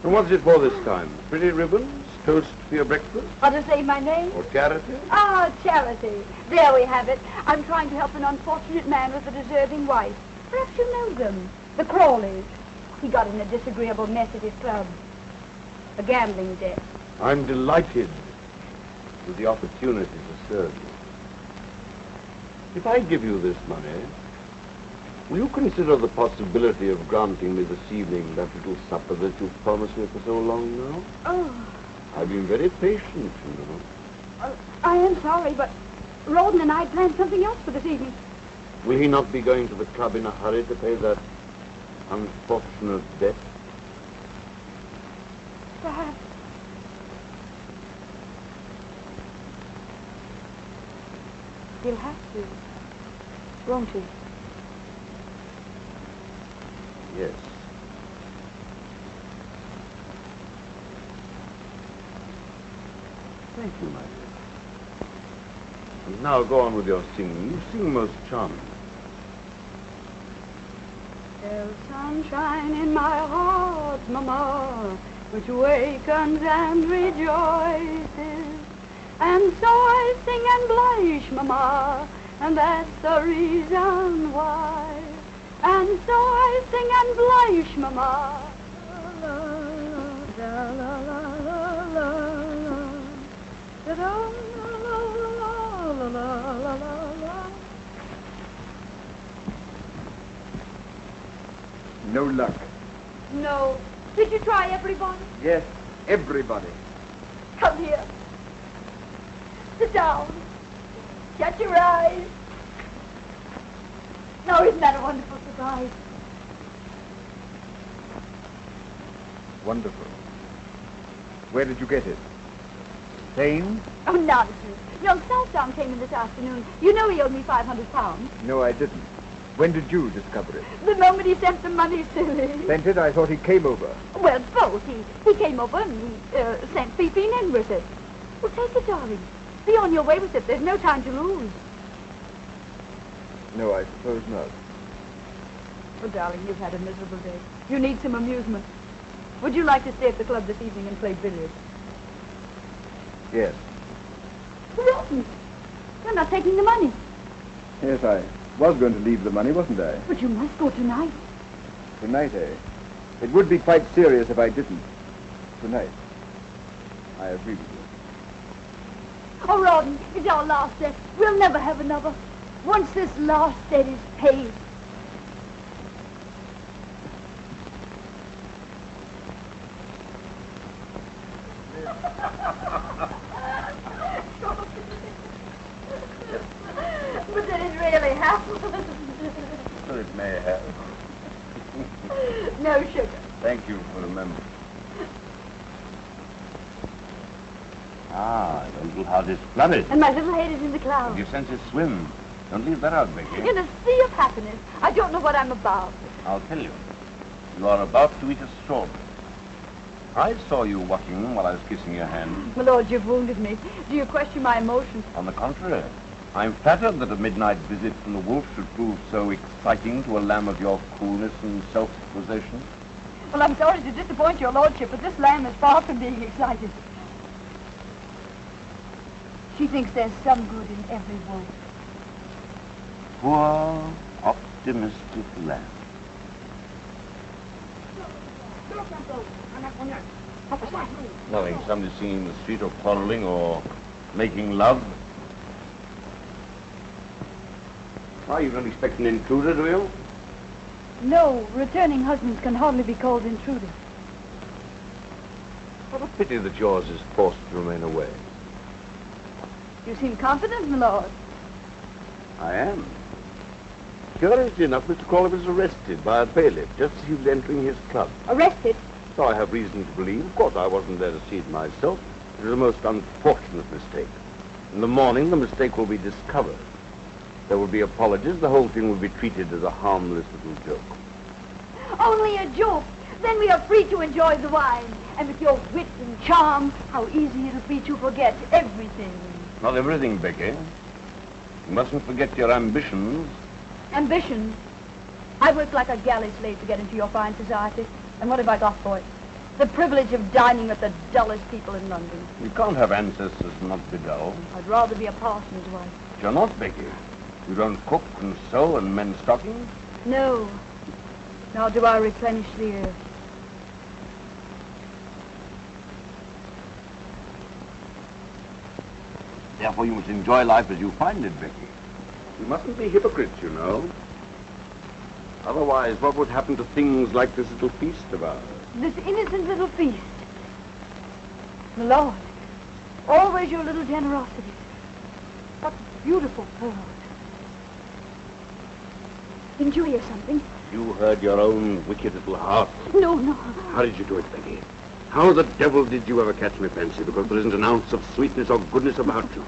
Speaker 12: And what's it for this time? Pretty ribbons? Toast for your breakfast?
Speaker 2: Or to say my name?
Speaker 12: Or charity?
Speaker 2: Ah, charity. There we have it. I'm trying to help an unfortunate man with a deserving wife. Perhaps you know them. The Crawleys. He got in a disagreeable mess at his club. A gambling debt.
Speaker 12: I'm delighted with the opportunity to serve you. If I give you this money, will you consider the possibility of granting me this evening that little supper that you've promised me for so long now?
Speaker 2: Oh.
Speaker 12: I've been very patient, you know.
Speaker 2: I am sorry, but Rawdon and I planned something else for this evening.
Speaker 12: Will he not be going to the club in a hurry to pay that unfortunate debt?
Speaker 2: Perhaps. He'll have to, won't he?
Speaker 12: Yes. Thank you, my dear. And now go on with your singing. You sing most charming.
Speaker 2: There's sunshine in my heart, Mama, which wakens and rejoices. And so I sing and blush, Mama, and that's the reason why. And so I sing and blush, Mama. La, la, la, la, la, la, la. Da-da, la, la, la, la, la, la.
Speaker 6: No luck.
Speaker 2: No. Did you try everybody?
Speaker 6: Yes, everybody.
Speaker 2: Come here. Sit down. Shut your eyes. Now, isn't that a wonderful surprise?
Speaker 6: Wonderful. Where did you get it? Stane?
Speaker 2: Oh, nonsense. Young Southdown came in this afternoon. You know he owed me £500.
Speaker 6: No, I didn't. When did you discover it?
Speaker 2: The moment he sent the money, silly.
Speaker 6: Sent it? I thought he came over.
Speaker 2: Well, both. He came over and he sent Fifi in with it. Well, take it, darling. Be on your way with it. There's no time to lose.
Speaker 6: No, I suppose not.
Speaker 2: Oh, darling, you've had a miserable day. You need some amusement. Would you like to stay at the club this evening and play billiards?
Speaker 6: Yes.
Speaker 2: Rotten. You're not taking the money.
Speaker 6: Yes, I was going to leave the money, wasn't I?
Speaker 2: But you must go tonight.
Speaker 6: Tonight, eh? It would be quite serious if I didn't. Tonight. I agree with you.
Speaker 2: Oh, Rawdon, it's our last debt. We'll never have another. Once this last debt is paid. But did it really happen?
Speaker 12: Well, it may have.
Speaker 2: No sugar.
Speaker 12: Thank you for remembering. Ah, your little heart is flooded.
Speaker 2: And my little head is in the clouds.
Speaker 12: Your senses swim. Don't leave that out, Becky.
Speaker 2: In a sea of happiness. I don't know what I'm about.
Speaker 12: I'll tell you. You are about to eat a strawberry. I saw you walking while I was kissing your hand.
Speaker 2: My lord, you've wounded me. Do you question my emotions?
Speaker 12: On the contrary, I'm flattered that a midnight visit from the wolf should prove so exciting to a lamb of your coolness and self-possession.
Speaker 2: Well, I'm sorry to disappoint your lordship, but this lamb is far from being excited. She thinks there's some good in every wolf.
Speaker 12: poor, optimistic lad. Nothing. Somebody singing in the street or quarreling or making love. Why, you don't expect an intruder, do you?
Speaker 2: No, returning husbands can hardly be called intruders.
Speaker 12: What a pity that yours is forced to remain away.
Speaker 2: You seem confident, my lord.
Speaker 12: I am. Curiously enough, Mr. Crawley was arrested by a bailiff just as he was entering his club.
Speaker 2: Arrested?
Speaker 12: So I have reason to believe. Of course, I wasn't there to see it myself. It was a most unfortunate mistake. In the morning, the mistake will be discovered. There will be apologies. The whole thing will be treated as a harmless little joke.
Speaker 2: Only a joke. Then we are free to enjoy the wine. And with your wit and charm, how easy it'll be to forget everything.
Speaker 12: Not everything, Becky. You mustn't forget your ambitions.
Speaker 2: Ambition? I worked like a galley slave to get into your fine society. And what have I got for it? The privilege of dining with the dullest people in London.
Speaker 12: You can't have ancestors and not be dull.
Speaker 2: I'd rather be a parson's wife.
Speaker 12: But you're not, Becky. You don't cook and sew and mend stockings?
Speaker 2: No. Nor do I replenish the earth.
Speaker 12: Therefore, you must enjoy life as you find it, Becky. You mustn't be hypocrites, you know. Otherwise, what would happen to things like this little feast of ours?
Speaker 2: This innocent little feast. My lord, always your little generosity. What beautiful pearls. Didn't you hear something?
Speaker 12: You heard your own wicked little heart.
Speaker 2: No, no.
Speaker 12: How did you do it, Becky? How the devil did you ever catch me fancy? Because there isn't an ounce of sweetness or goodness about you.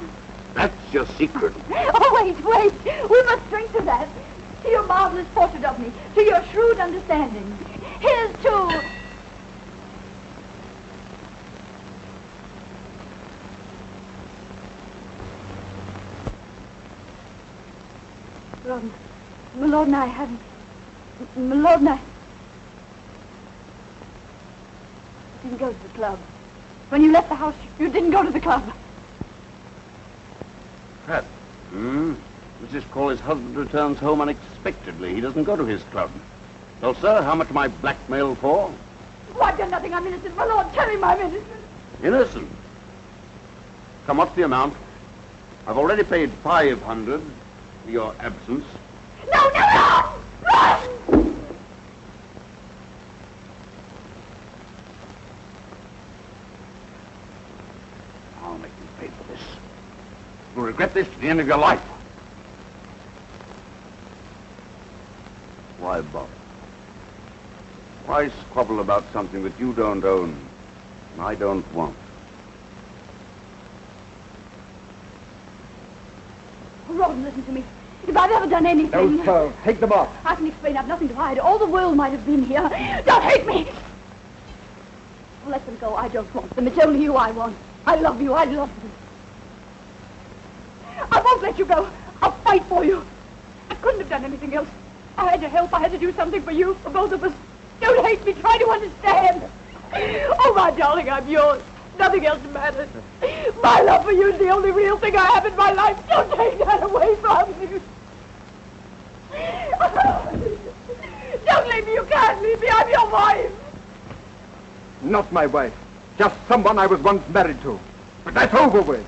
Speaker 12: That's your secret.
Speaker 2: Oh, wait. We must drink to that. To your marvelous portrait of me. To your shrewd understanding. Here's to... My lord and I haven't... My lord and I... didn't go to the club. When you left the house, you didn't go to the club.
Speaker 12: Pat. Mrs. Crawley's husband returns home unexpectedly. He doesn't go to his club. Well, sir, how much am I blackmailed for?
Speaker 2: Oh, I've done nothing. I'm innocent. My lord, tell him I'm innocent.
Speaker 12: Innocent? Come, what's the amount? I've already paid 500 for your absence.
Speaker 2: No! Run!
Speaker 12: I'll make you pay for this. You'll regret this to the end of your life. Why bother? Why squabble about something that you don't own and I don't want?
Speaker 2: Rawdon, listen to me. If I've ever done anything...
Speaker 6: No, sir. Take them off.
Speaker 2: I can explain. I've nothing to hide. All the world might have been here. Don't hate me! Let them go. I don't want them. It's only you I want. I love you. I love you. I won't let you go. I'll fight for you. I couldn't have done anything else. I had to help. I had to do something for you, for both of us. Don't hate me. Try to understand. Oh, my darling, I'm yours. Nothing else matters. My love for you is the only real thing I have in my life. Don't take that away from me. Don't leave me. You can't leave me. I'm your wife.
Speaker 6: Not my wife. Just someone I was once married to. But that's over with.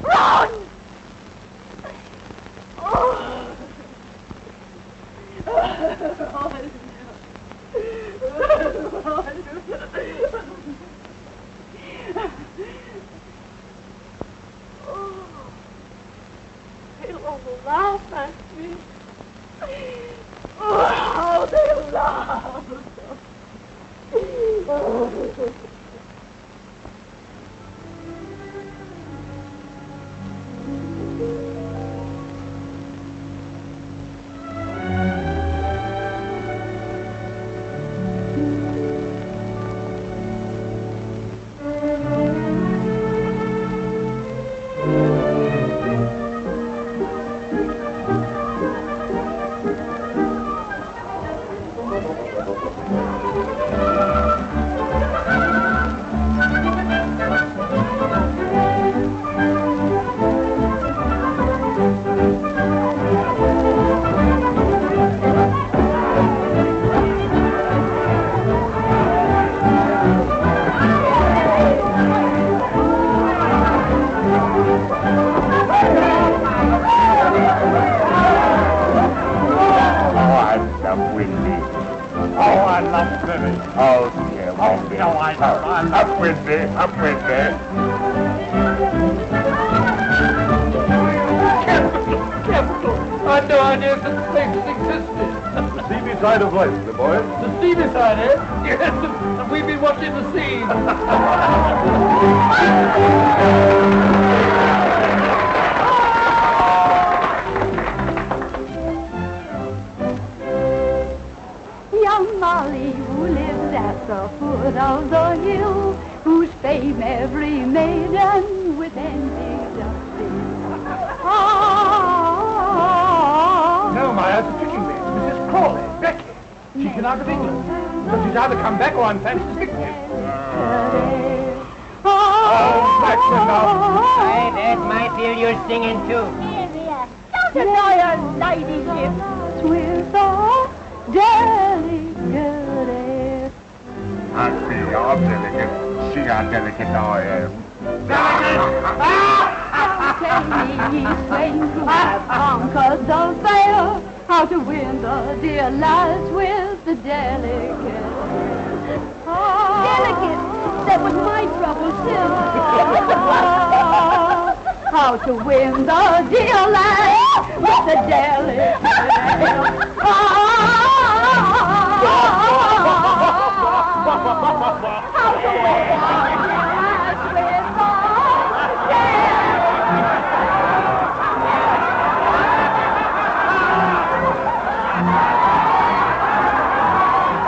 Speaker 2: Run! Oh. They'll all laugh at me. Oh, how they'll laugh.
Speaker 7: Up, Windy. Oh, I love swimming. Oh, dear, Windy. Oh, no, I don't. Up, Windy. Up, Windy.
Speaker 4: Capital! I had no idea such things existed.
Speaker 6: The seamy side of life, the boy.
Speaker 4: The seamy side, eh? Yes, and we've been watching the sea.
Speaker 2: Young Molly, who lives at the foot of the hill, whose fame every maiden with envy doth fill.
Speaker 4: No, Maya, it's a tricking me. It's Mrs. Crawley, Becky. She's been out of England. But she's either come back or I'm fancy sick. Oh, that's enough.
Speaker 8: Aye, that might feel you're singing too.
Speaker 2: Don't annoy her ladyship with a delicate.
Speaker 7: I see you're delicate. See how delicate I am.
Speaker 2: Tell me, swains who have conquered the fair, how to win the dear lads with the delicate. Delicate? That was my trouble, Sil. How to win the dear lads with the delicate. How to win the lads with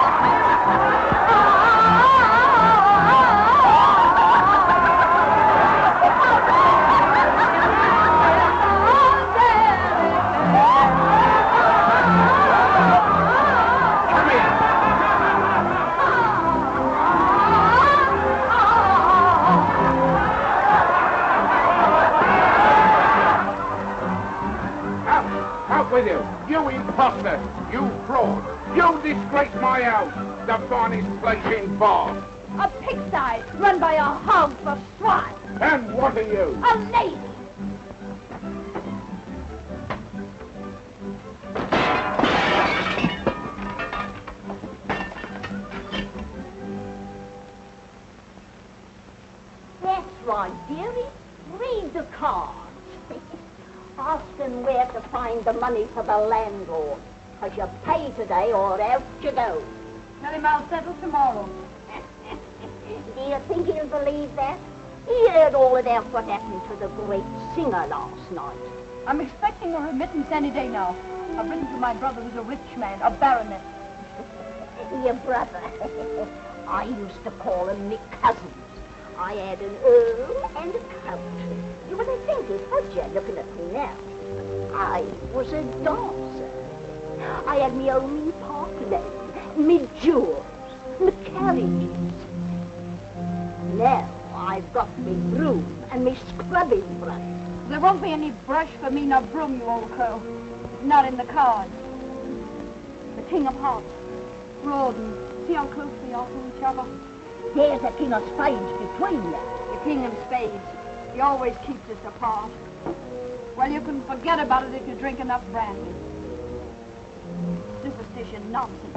Speaker 2: the delicate.
Speaker 7: With you. You imposter. You fraud. You disgrace my house. The finest place in Bath.
Speaker 2: A pigsty run by a hog for swine.
Speaker 7: And what are you?
Speaker 2: A lady.
Speaker 8: That's right, dearie. Read the cards. Ask them where to find the money for the landlord. Because you pay today or out you go.
Speaker 2: Tell him I'll settle tomorrow.
Speaker 8: Do you think he'll believe that? He heard all about what happened to the great singer last night.
Speaker 2: I'm expecting a remittance any day now. I've written to my brother who's a rich man, a baronet.
Speaker 8: Your brother. I used to call him me cousins. I had an earl and a count. You wouldn't think it, would you, looking at me now? I was a dancer. I had me own park land, me jewels, me carriages. Now I've got me broom and me scrubbing brush.
Speaker 2: There won't be any brush for me nor broom, you old crow. Not in the cards. The King of Hearts. Rawdon. See how close we are to each other?
Speaker 8: There's a King of Spades between them.
Speaker 2: The King of Spades. He always keeps us apart. Well, you can forget about it if you drink enough brandy. Superstition nonsense.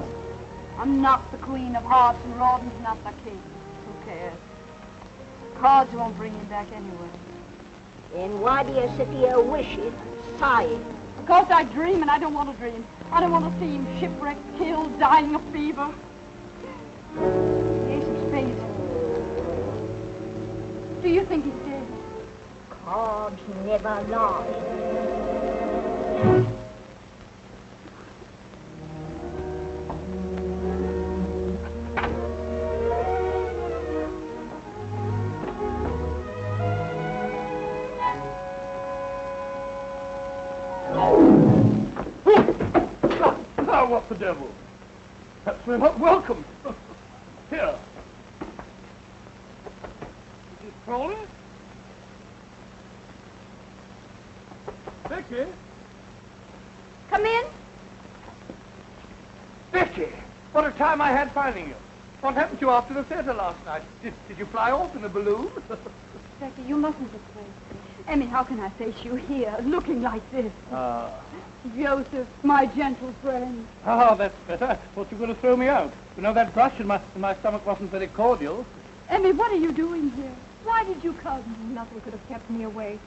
Speaker 2: I'm not the Queen of Hearts and Rawdon's not the King. Who cares? Cards won't bring him back anyway.
Speaker 8: Then why do you sit here wishing, sighing?
Speaker 2: Because I dream and I don't want to dream. I don't want to see him shipwrecked, killed, dying of fever. Ace of Spades. Do you think he's dead?
Speaker 8: Cards never lie.
Speaker 4: Now, what the devil? Perhaps we're not welcome. Here. Mrs. Crawley? Becky?
Speaker 2: Come in.
Speaker 4: Becky! What a time I had finding you. What happened to you after the theater last night? Did you fly off in a balloon?
Speaker 2: Becky, you mustn't this way. Emmy, how can I face you here, looking like this? Joseph, my gentle friend.
Speaker 4: Oh, that's better. Thought you were going to throw me out. You know, that brush in my stomach wasn't very cordial.
Speaker 2: Emmy, what are you doing here? Why did you come?
Speaker 1: Nothing could have kept me away.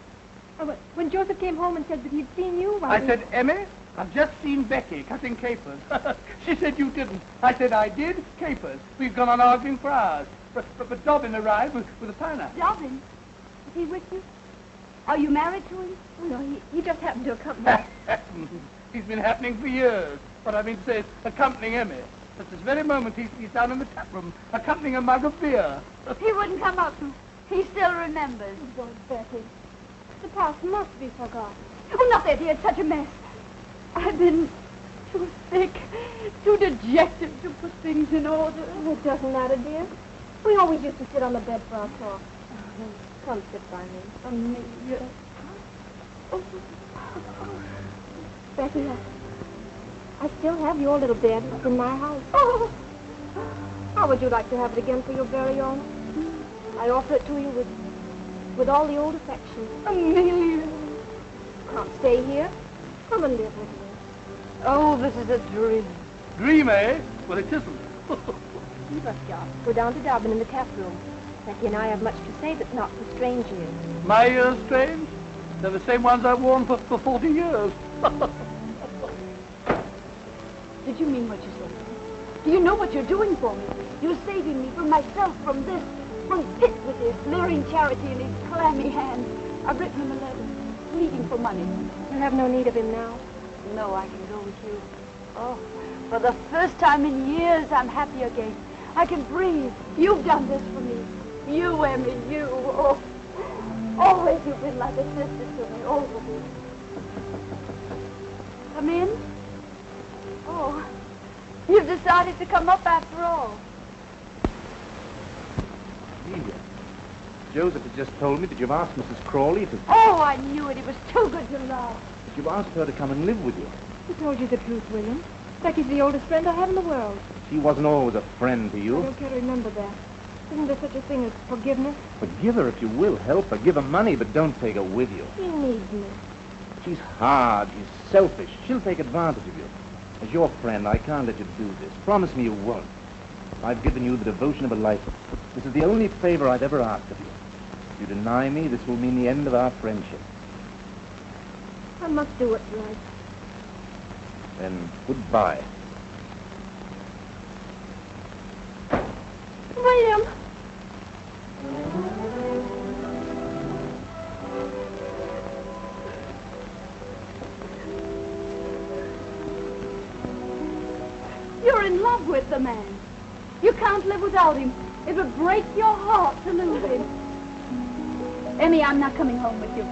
Speaker 1: When Joseph came home and said that he'd seen you,
Speaker 4: I said, Emmy, I've just seen Becky cutting capers. She said you didn't. I said I did. Capers. We've gone on arguing for hours. But Dobbin arrived with a pineapple.
Speaker 2: Dobbin? Is he with you? Are you married to him?
Speaker 1: Oh, no, he just happened to accompany us.
Speaker 4: He's been happening for years. What I mean to say is accompanying Emmy. At this very moment, he's down in the tap room, accompanying a mug of beer.
Speaker 2: He wouldn't come up. He still remembers.
Speaker 1: Oh, Betty. The past must be forgotten.
Speaker 2: Oh, not that, dear. It's such a mess. I've been too sick, too dejected to put things in order.
Speaker 1: Oh, it doesn't matter, dear. We always used to sit on the bed for our talk. Come sit by me.
Speaker 2: Amelia.
Speaker 1: Oh. Becky, I still have your little bed. It's in my house.
Speaker 2: Oh.
Speaker 1: How would you like to have it again for your very own? I offer it to you with all the old affection.
Speaker 2: Amelia.
Speaker 1: Can't stay here. Come and live with me.
Speaker 2: Oh, this is a dream.
Speaker 4: Dream, eh? Well, it isn't.
Speaker 1: You must go down to Dobbin in the tap room. Becky and I have much to say, but not for strange ears.
Speaker 4: My ears strange? They're the same ones I've worn for 40 years.
Speaker 2: Did you mean what you said? Do you know what you're doing for me? You're saving me from myself, from this, from Pitt with his leering charity in his clammy hands. I've written him a letter, pleading for money.
Speaker 1: You have no need of him now.
Speaker 2: No, I can go with you. Oh, for the first time in years, I'm happy again. I can breathe. You've done this for me. You, Emmy, you. Oh, always you've been like a sister to me, always. Come in? Oh, you've decided to come up after all.
Speaker 10: Amelia, Joseph has just told me that you've asked Mrs. Crawley to...
Speaker 2: Oh, I knew it. It was too good to love.
Speaker 10: that you've asked her to come and live with you.
Speaker 1: Who told you the truth, William? Becky's the oldest friend I have in the world.
Speaker 10: She wasn't always a friend to
Speaker 1: I
Speaker 10: you.
Speaker 1: don't care to remember that. Isn't there such a thing as forgiveness?
Speaker 10: Forgive her if you will. Help her. Give her money, but don't take her with you.
Speaker 1: She needs me.
Speaker 10: She's hard. She's selfish. She'll take advantage of you. As your friend, I can't let you do this. Promise me you won't. I've given you the devotion of a life. This is the only favor I've ever asked of you. If you deny me, this will mean the end of our friendship.
Speaker 1: I must do what's right.
Speaker 10: Then goodbye.
Speaker 1: William!
Speaker 2: You're in love with the man. You can't live without him. It would break your heart to lose him. Emmy, I'm not coming home with you.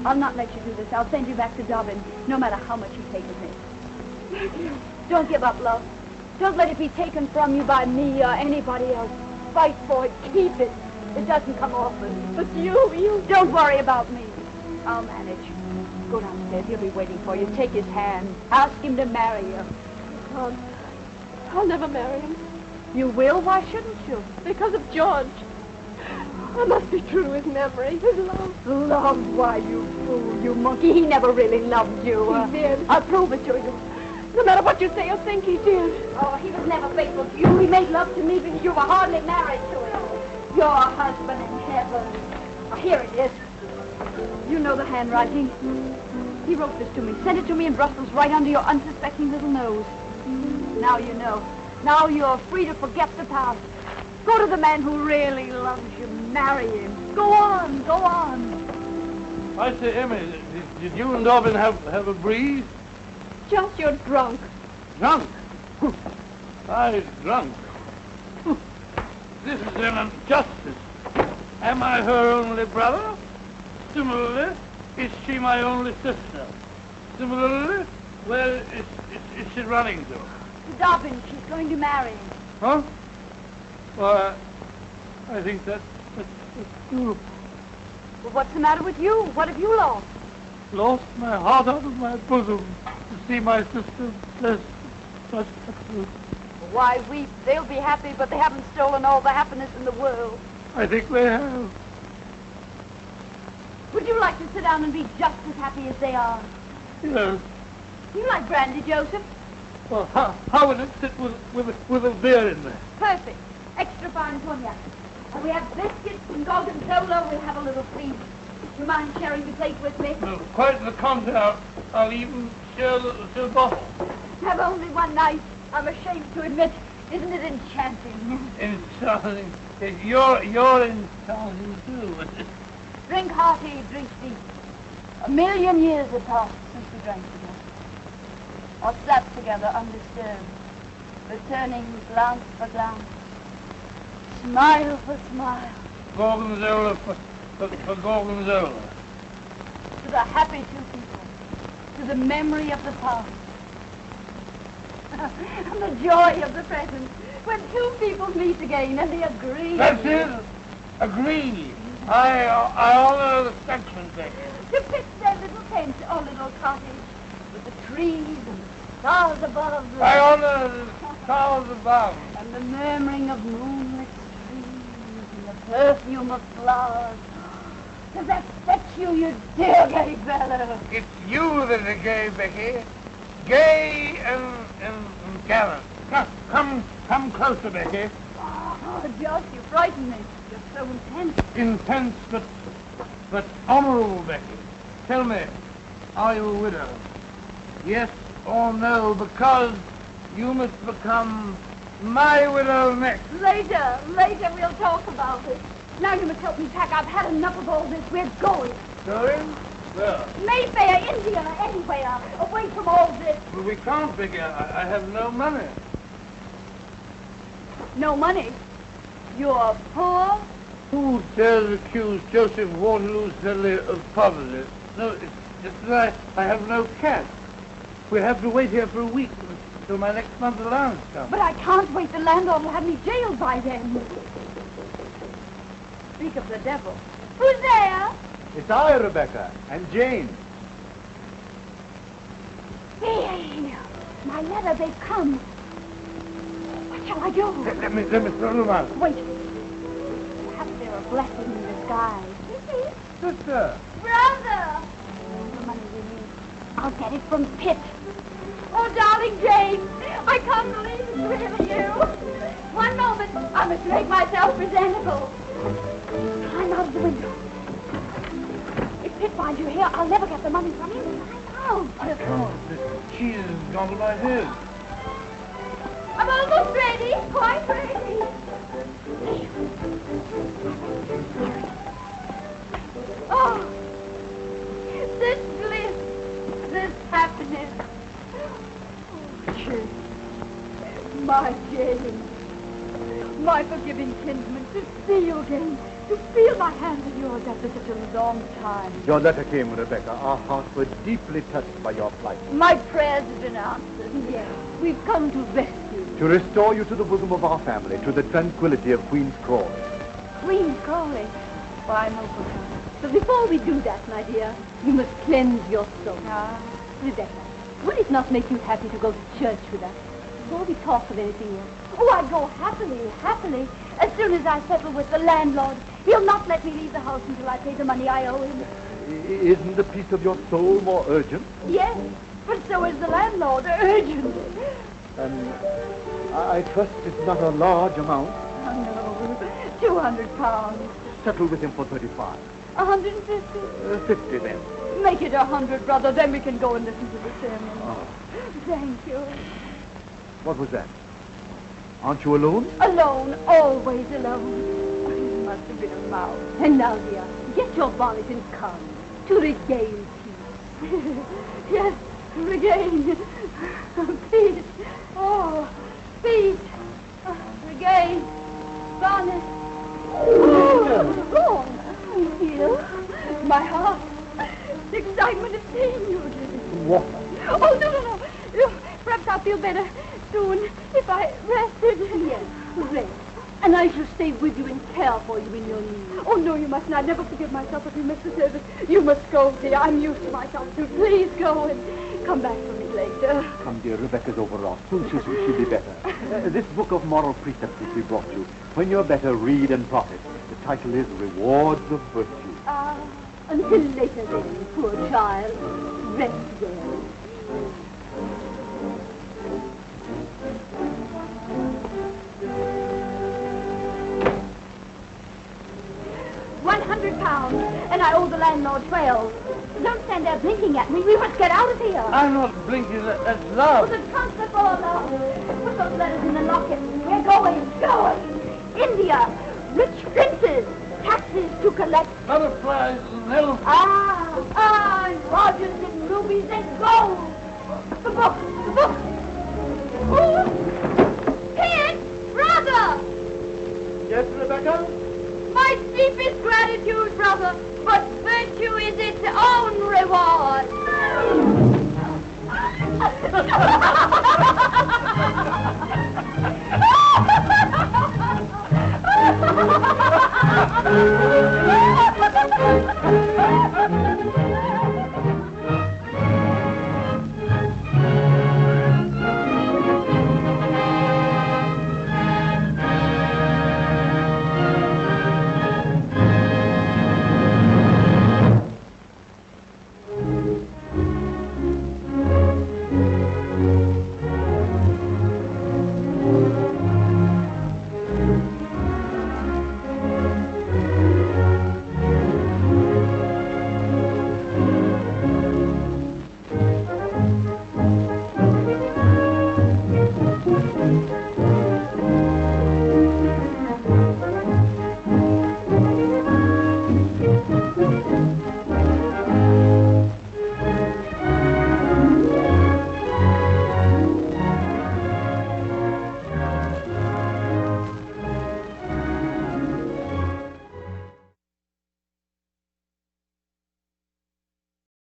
Speaker 2: I'll not let you do this. I'll send you back to Dobbin, no matter how much you take of me. Don't give up, love. Don't let it be taken from you by me or anybody else. Fight for it. Keep it. It doesn't come often. But you don't worry about me. I'll manage. Go downstairs. He'll be waiting for you. Take his hand. Ask him to marry you.
Speaker 1: God, I'll never marry him.
Speaker 2: You will? Why shouldn't you?
Speaker 1: Because of George. I must be true to his memory, his love.
Speaker 2: Love? Why, you fool, you monkey. He never really loved you.
Speaker 1: He did.
Speaker 2: I'll prove it to you.
Speaker 1: No matter what you say or think, he did.
Speaker 2: Oh, he was never faithful to you. He made love to me because you were hardly married to him. Your husband in heaven. Oh, here it is. You know the handwriting. He wrote this to me, sent it to me in Brussels right under your unsuspecting little nose. Now you know. Now you're free to forget the past. Go to the man who really loves you. Marry him. Go on, go on.
Speaker 4: I say, Emmy, did you and Dobbin have a breeze?
Speaker 1: Just you're drunk.
Speaker 4: Drunk? I drunk. This is an injustice. Am I her only brother? Similarly, is she my only sister? Similarly, where is she running to?
Speaker 2: To Dobbin, she's going to marry him.
Speaker 4: Huh? Well, I think that's beautiful.
Speaker 2: Well, what's the matter with you? What have you lost?
Speaker 4: Lost my heart out of my bosom to see my sister blessed with such happiness.
Speaker 2: Why weep? They'll be happy, but they haven't stolen all the happiness in the world.
Speaker 4: I think they have.
Speaker 2: Would you like to sit down and be just as happy as they are?
Speaker 4: Yes.
Speaker 2: You like brandy, Joseph?
Speaker 4: Well, how would it sit with a beer in there?
Speaker 2: Perfect. Extra fine cognac. And we have biscuits and gorgonzola. We'll have a little feast. Do you mind sharing the plate with me?
Speaker 4: No, quite the contrary. I'll even share the bottle.
Speaker 2: Have only one night. I'm ashamed to admit. Isn't it enchanting?
Speaker 4: Enchanting. You're enchanting too.
Speaker 2: Drink hearty, drink deep. 1,000,000 years have passed since we drank together. Or slept together undisturbed, returning glance for glance, smile for smile.
Speaker 4: Gorgonzola for gorgonzola.
Speaker 2: To the happy two people, to the memory of the past, and the joy of the present, when two people meet again and they agree.
Speaker 4: That's it. Agree. I honor the Frenchman, Becky.
Speaker 2: To pitch their little tent or little cottage with the trees and the stars above.
Speaker 4: I honor the stars above.
Speaker 2: And the murmuring of moonlit streams and the perfume of flowers. Does that fetch you, you dear gay fellow?
Speaker 4: It's you that are gay, Becky. Gay and gallant. Come closer, Becky.
Speaker 2: Oh, Josh, you frighten me. You're so intense.
Speaker 4: Intense, but honorable, Becky. Tell me, are you a widow? Yes or no, because you must become my widow next.
Speaker 2: Later we'll talk about it. Now you must help me pack. I've had enough of all this. We're going.
Speaker 4: Going? Where?
Speaker 2: Mayfair, India, anywhere. Away from all this.
Speaker 4: Well, we can't, Becky. I have no money.
Speaker 2: No money? You're poor?
Speaker 4: Who dares accuse Joseph Waterloo Sedley of poverty? No, it's just that I have no cash. We have to wait here for a week until my next month's allowance comes.
Speaker 2: But I can't wait. The landlord will have me jailed by then. Speak of the devil. Who's there?
Speaker 9: It's I, Rebecca, and Jane.
Speaker 2: Hey, my letter, they've come. What shall I do?
Speaker 4: Let me throw them out.
Speaker 2: Wait. Perhaps they're a blessing in disguise.
Speaker 4: Sister.
Speaker 2: Brother! The money we need. I'll get it from Pitt. Oh, darling Jane, I can't believe it's really you. One moment, I must make myself presentable. Climb out of the window. If Pitt finds you here, I'll never get the money from him. Climb out.
Speaker 4: I can't. This cheese has gone to my head.
Speaker 2: I'm almost ready, quite ready. Oh, this bliss, this happiness. Oh, Jane, my Jane, my forgiving kinsman, to see you again, to feel my hand in yours after such a long time.
Speaker 9: Your letter came, Rebecca. Our hearts were deeply touched by your plight.
Speaker 2: My prayers have been answered. Yes, we've come to rescue you.
Speaker 9: To restore you to the bosom of our family, to the tranquility of Queen's Crawley.
Speaker 2: Queen's Crawley? Why, no, but before we do that, my dear, you must cleanse your soul. Rebecca, would it not make you happy to go to church with us? Before we talk of anything else. Oh, I'd go happily. As soon as I settle with the landlord, he'll not let me leave the house until I pay the money I owe him.
Speaker 9: Isn't the peace of your soul more urgent?
Speaker 2: Yes, but so is the landlord. Urgent.
Speaker 9: And I trust it's not a large amount.
Speaker 2: Oh, no. £200.
Speaker 9: Settle with him for 35.
Speaker 2: 150?
Speaker 9: 50 then.
Speaker 2: Make it 100, brother. Then we can go and listen to the sermon.
Speaker 9: Oh.
Speaker 2: Thank you.
Speaker 9: What was that? Aren't you alone?
Speaker 2: Alone, always alone. It must have been a mouse. And now, dear, get your bonnet and come to regain peace. Yes, regain peace. Oh, peace. Regain bonnet. Oh, I feel my heart. The excitement of seeing you.
Speaker 9: What?
Speaker 2: Oh, no. Perhaps I'll feel better soon if I rested. Yes, rest. And I shall stay with you and care for you in your need. Oh, no, you mustn't. I'd never forgive myself if you missed the service. You must go, dear. I'm used to myself, too. Please go and come back for me later.
Speaker 9: Come, dear. Rebecca's overwrought. Soon she'll be better. This book of moral precepts which we brought you. When you're better, read and profit. The title is Rewards of Virtue.
Speaker 2: Until later then, poor child. Rest well. And I owe the landlord 12. Don't stand there blinking at me. We must get out of here.
Speaker 7: I'm not blinking. That's love.
Speaker 2: The trunks are full of love. Put those letters in the locket. We're going. India. Rich princes. Taxes to collect.
Speaker 7: Butterflies and elephants.
Speaker 2: Rogers and rubies and gold. The book.